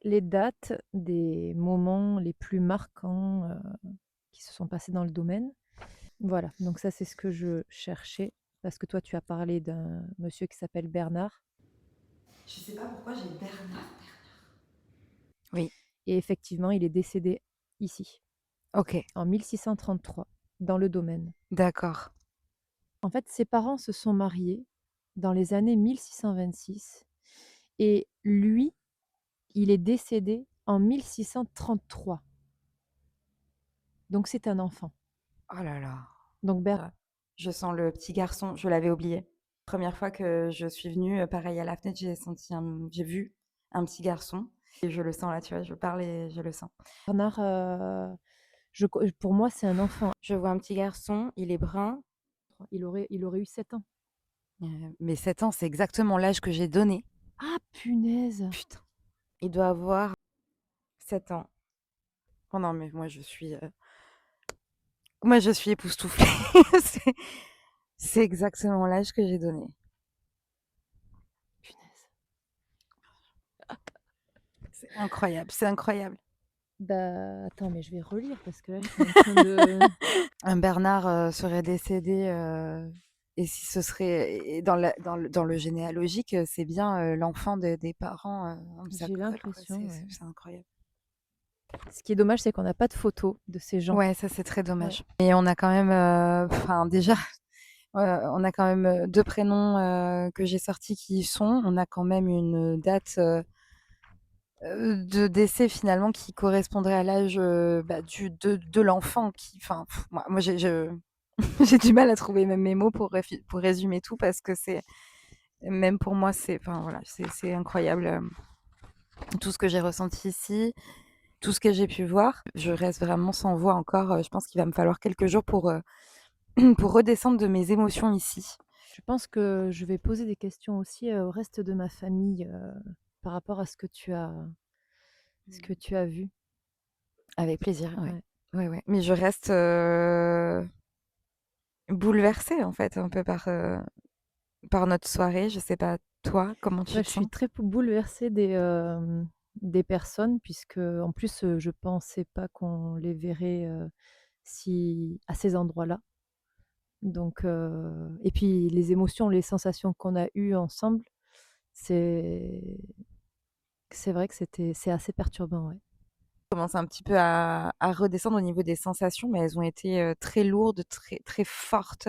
les dates des moments les plus marquants qui se sont passés dans le domaine. Voilà, donc ça c'est ce que je cherchais, parce que toi tu as parlé d'un monsieur qui s'appelle Bernard, Je sais pas pourquoi j'ai Bernard. Oui, et effectivement il est décédé ici, ok, en 1633, dans le domaine. d'accord. En fait, ses parents se sont mariés dans les années 1626, et lui, il est décédé en 1633. Donc c'est un enfant. Oh là là. Donc Je sens le petit garçon, je l'avais oublié. Première fois que je suis venue, pareil à la fenêtre, j'ai vu un petit garçon et je le sens là, tu vois, je parle et je le sens. Bernard, pour moi, c'est un enfant. Je vois un petit garçon, il est brun, Il aurait eu 7 ans. mais 7 ans, c'est exactement l'âge que j'ai donné. Ah, punaise! Putain, il doit avoir 7 ans. Oh non, mais moi je suis époustouflée. C'est c'est exactement l'âge que j'ai donné. Punaise. C'est incroyable, c'est incroyable. Bah, attends, mais je vais relire parce que là, je suis en train de. Un Bernard, serait décédé, et si ce serait et dans le généalogique, c'est bien, l'enfant des parents, ça J'ai colle quoi, l'impression, ouais. c'est incroyable. Ce qui est dommage, c'est qu'on n'a pas de photos de ces gens. Ouais, ça c'est très Ouais. dommage. Et on a quand même, enfin déjà, on a quand même, 2 prénoms, que j'ai sortis qui y sont. On a quand même une date, de décès finalement qui correspondrait à l'âge, bah, de l'enfant qui enfin, moi j'ai du mal à trouver même mes mots pour résumer tout parce que c'est même pour moi, c'est enfin voilà, c'est incroyable, tout ce que j'ai ressenti ici, tout ce que j'ai pu voir. Je reste vraiment sans voix encore, je pense qu'il va me falloir quelques jours pour redescendre de mes émotions ici. Je pense que je vais poser des questions aussi au reste de ma famille par rapport à ce que tu as vu. Avec plaisir, ouais. Ouais. Ouais, ouais. Mais je reste, bouleversée en fait un peu par notre soirée. Je sais pas toi, comment tu Ouais, te je sens? suis très bouleversée des personnes, puisque en plus, je pensais pas qu'on les verrait à ces endroits-là. Donc, et puis les émotions, les sensations qu'on a eues ensemble, c'est c'est vrai que c'est assez perturbant, ouais. Je commence un petit peu à redescendre au niveau des sensations, mais elles ont été, très lourdes, très très fortes.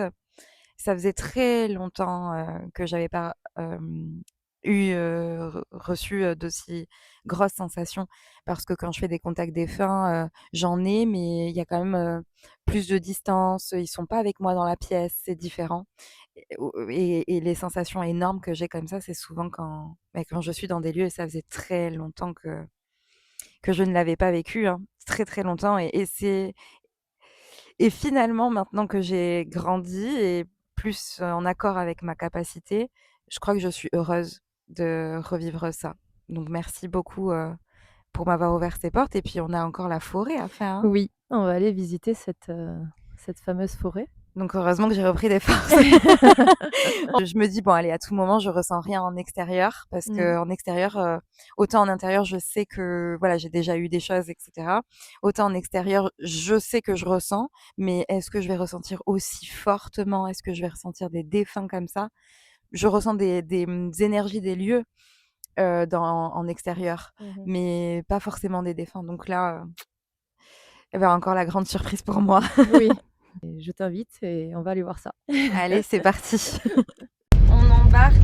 Ça faisait très longtemps, que j'avais pas, reçu, d'aussi grosses sensations. Parce que quand je fais des contacts défunts, j'en ai, mais il y a quand même, plus de distance. Ils sont pas avec moi dans la pièce, c'est différent. Et les sensations énormes que j'ai comme ça, c'est souvent quand je suis dans des lieux et ça faisait très longtemps que je ne l'avais pas vécu, hein. Très, très longtemps et finalement, maintenant que j'ai grandi et plus, en accord avec ma capacité, je crois que je suis heureuse de revivre ça. Donc merci beaucoup, pour m'avoir ouvert ces portes et puis on a encore la forêt à faire, hein. Oui, on va aller visiter cette fameuse forêt. Donc heureusement que j'ai repris des forces. Je me dis: «Bon allez, à tout moment, je ressens rien en extérieur» parce Mmh. qu'en extérieur, autant en intérieur, je sais que, voilà, j'ai déjà eu des choses et cetera. Autant en extérieur, je sais que je ressens, mais est-ce que je vais ressentir aussi fortement? Est-ce que je vais ressentir des défunts comme ça? Je ressens des énergies des lieux, en extérieur, Mmh. mais pas forcément des défunts. Donc là, et bah, encore la grande surprise pour moi. Oui. Et je t'invite et on va aller voir ça. Allez, c'est parti. On embarque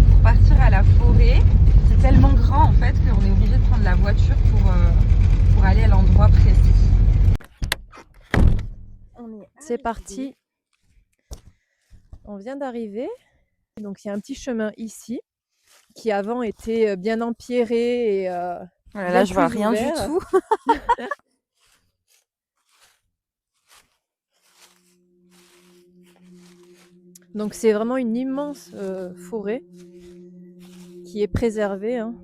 pour partir à la forêt. C'est tellement grand en fait qu'on est obligé de prendre la voiture pour aller à l'endroit précis. C'est parti. On vient d'arriver. Donc il y a un petit chemin ici qui avant était bien empierré et Voilà, là, bien je vois plus rien du ouvert. tout. Donc c'est vraiment une immense forêt qui est préservée, hein.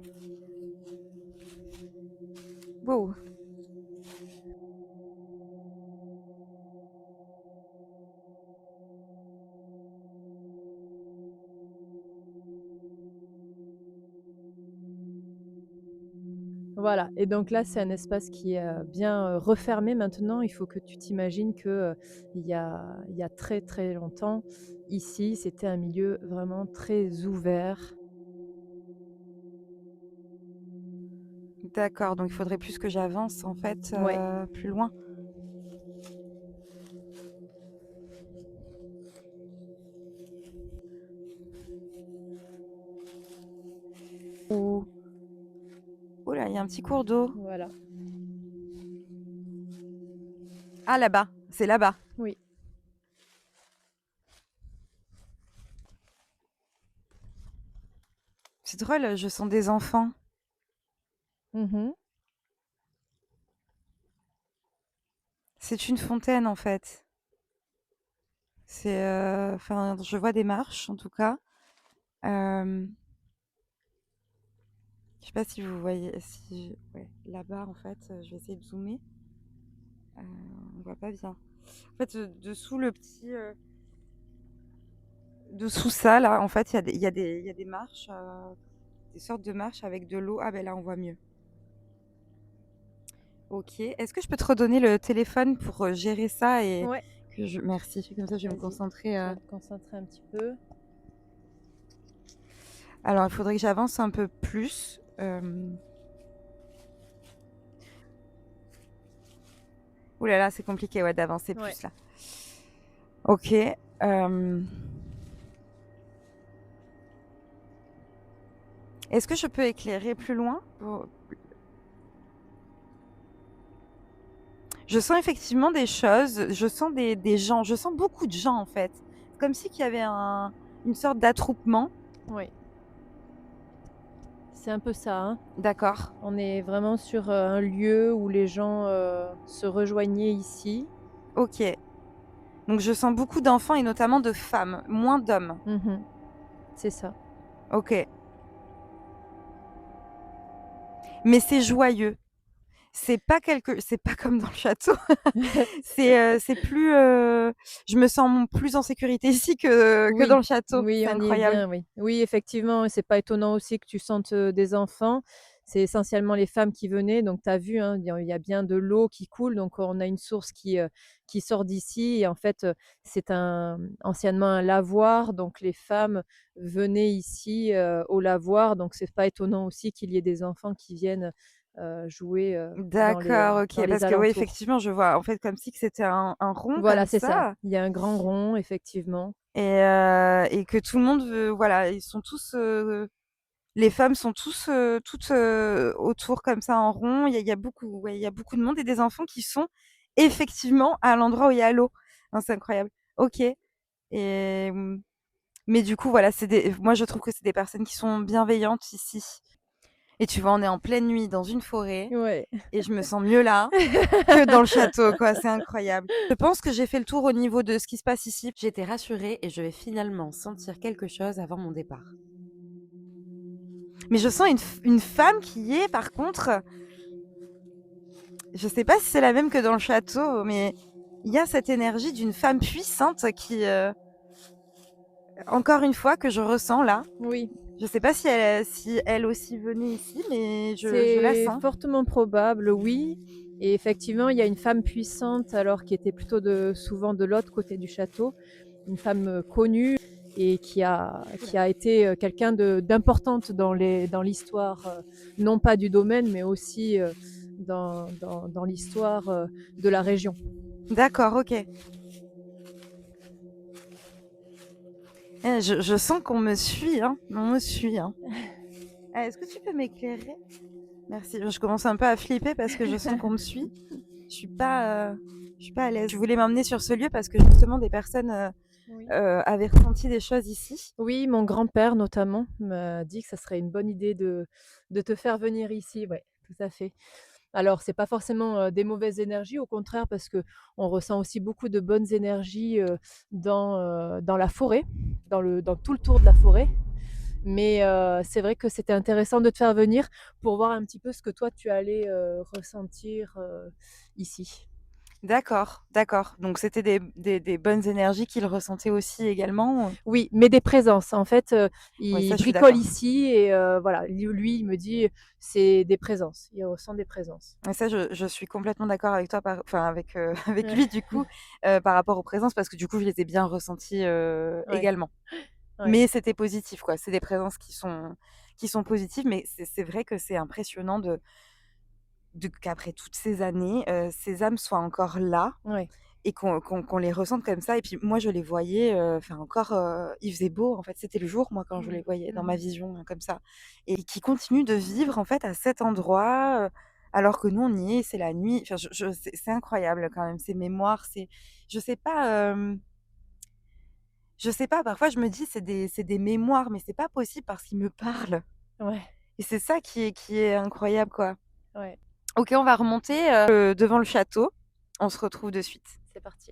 Wow. Voilà, et donc là, c'est un espace qui est bien refermé maintenant. Il faut que tu t'imagines que il y a très très longtemps, ici, c'était un milieu vraiment très ouvert. D'accord, donc il faudrait plus que j'avance en fait Ouais, plus loin. Ouh, oh là, il y a un petit cours d'eau. voilà. Ah là-bas, c'est là-bas. Oui. C'est drôle, je sens des enfants. Mhm. C'est une fontaine en fait. Enfin, je vois des marches en tout cas. Euh, je sais pas si vous voyez, ouais, là-bas en fait, je vais essayer de zoomer. On voit pas bien. En fait, dessous le petit, dessous ça là, en fait, il y a des marches, des sortes de marches avec de l'eau. Ah ben là, on voit mieux. Ok. Est-ce que je peux te redonner le téléphone pour gérer ça et Ouais, Merci. Comme ça, je vais me vas-y. concentrer. Tu vas te concentrer un petit peu. Alors, il faudrait que j'avance un peu plus. Ouh là là, c'est compliqué ouais, d'avancer Ouais. plus là. Ok. Est-ce que je peux éclairer plus loin Je sens effectivement des choses, je sens des gens, je sens beaucoup de gens en fait. Comme si qu'il y avait une sorte d'attroupement. Oui. C'est un peu ça, hein. D'accord. On est vraiment sur un lieu où les gens se rejoignaient ici. Ok. Donc je sens beaucoup d'enfants et notamment de femmes, moins d'hommes. Mhm. C'est ça. Ok. Mais c'est joyeux. C'est pas comme dans le château. C'est plus, je me sens plus en sécurité ici que dans Oui, le château. oui, C'est on y est incroyable. bien, oui. Oui, effectivement, c'est pas étonnant aussi que tu sentes des enfants. C'est essentiellement les femmes qui venaient. Donc, tu as vu, hein, il y a bien de l'eau qui coule. Donc, on a une source qui sort d'ici. Et en fait, c'est anciennement un lavoir. Donc, les femmes venaient ici au lavoir. Donc, c'est pas étonnant aussi qu'il y ait des enfants qui viennent jouer D'accord, dans ok. les Parce que oui, alentours. effectivement, je vois en fait comme si que c'était un rond Voilà, comme c'est ça. ça. Il y a un grand rond, effectivement. Et que tout le monde veut, voilà, ils sont tous, les femmes sont toutes autour comme ça en rond. Il y a beaucoup, ouais, il y a beaucoup de monde et des enfants qui sont effectivement à l'endroit où il y a l'eau. Hein, c'est incroyable. Ok. Mais du coup, voilà, moi je trouve que c'est des personnes qui sont bienveillantes ici. Et tu vois, on est en pleine nuit dans une forêt Ouais. et je me sens mieux là que dans le château, quoi. C'est incroyable. Je pense que j'ai fait le tour au niveau de ce qui se passe ici. J'étais rassurée et je vais finalement sentir quelque chose avant mon départ. Mais je sens une femme qui est, par contre, je sais pas si c'est la même que dans le château, mais il y a cette énergie d'une femme puissante qui, encore une fois, que je ressens là. Oui. Je sais pas si elle aussi venait ici, mais je la C'est sens. fortement probable, oui. Et effectivement, il y a une femme puissante, alors qui était plutôt souvent de l'autre côté du château, une femme connue et qui a été quelqu'un d'importante dans l'histoire, non pas du domaine, mais aussi dans l'histoire de la région. D'accord, ok. Je sens qu'on me suit, hein. On me suit, hein. Est-ce que tu peux m'éclairer? Merci. Je commence un peu à flipper parce que je sens qu'on me suit. Je suis pas à l'aise. Je voulais m'emmener sur ce lieu parce que justement des personnes Oui. avaient ressenti des choses ici. Oui, mon grand-père notamment m'a dit que ça serait une bonne idée de te faire venir ici, ouais, tout à fait. Alors, c'est pas forcément, des mauvaises énergies, au contraire, parce que on ressent aussi beaucoup de bonnes énergies, dans la forêt, dans tout le tour de la forêt. Mais, c'est vrai que c'était intéressant de te faire venir pour voir un petit peu ce que toi tu allais, ressentir, ici. D'accord, d'accord. Donc c'était des bonnes énergies qu'il ressentait aussi également? Oui, mais des présences. En fait, Ouais, il ça, je suis bricole d'accord. ici et voilà, lui, il me dit: «C'est des présences». Il ressent des présences. Et ça, je suis complètement d'accord avec toi enfin avec, avec Ouais, lui du coup, par rapport aux présences parce que du coup, je les ai bien ressenties, ouais, également. ouais, Mais c'était positif quoi, c'est des présences qui sont positives, mais c'est vrai que c'est impressionnant de qu'après toutes ces années, ces âmes soient encore là ouais. et qu'on les ressente comme ça et puis moi je les voyais, enfin encore, il faisait beau en fait, c'était le jour moi quand je Mmh. les voyais dans ma Mmh. vision, comme ça et qui continuent de vivre en fait à cet endroit, alors que nous on y est, c'est la nuit. Enfin je c'est incroyable quand même ces mémoires, c'est je sais pas, je sais pas, parfois je me dis: c'est des mémoires», mais c'est pas possible parce qu'ils me parlent Ouais, et c'est ça qui est incroyable quoi. ouais, OK, on va remonter, devant le château. On se retrouve de suite. c'est parti.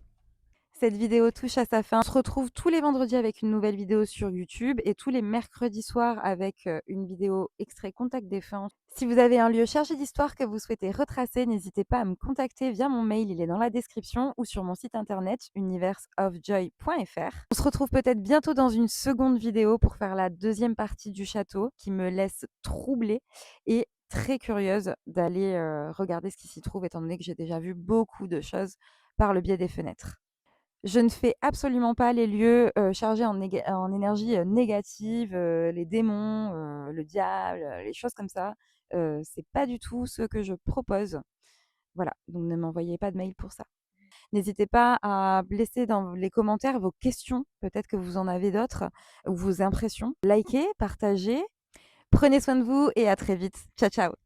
Cette vidéo touche à sa fin. On se retrouve tous les vendredis avec une nouvelle vidéo sur YouTube et tous les mercredis soirs avec une vidéo extrait Contact Défense. Si vous avez un lieu chargé d'histoire que vous souhaitez retracer, n'hésitez pas à me contacter via mon mail, il est dans la description, ou sur mon site internet universeofjoy.fr. On se retrouve peut-être bientôt dans une seconde vidéo pour faire la deuxième partie du château qui me laisse troublée et très curieuse d'aller regarder ce qui s'y trouve étant donné que j'ai déjà vu beaucoup de choses par le biais des fenêtres. Je ne fais absolument pas les lieux, chargés en énergie, négative, les démons, le diable, les choses comme ça. C'est pas du tout ce que je propose. Voilà, donc ne m'envoyez pas de mail pour ça. N'hésitez pas à laisser dans les commentaires vos questions, peut-être que vous en avez d'autres, ou vos impressions. Likez, partagez. Prenez soin de vous et à très vite. Ciao, ciao.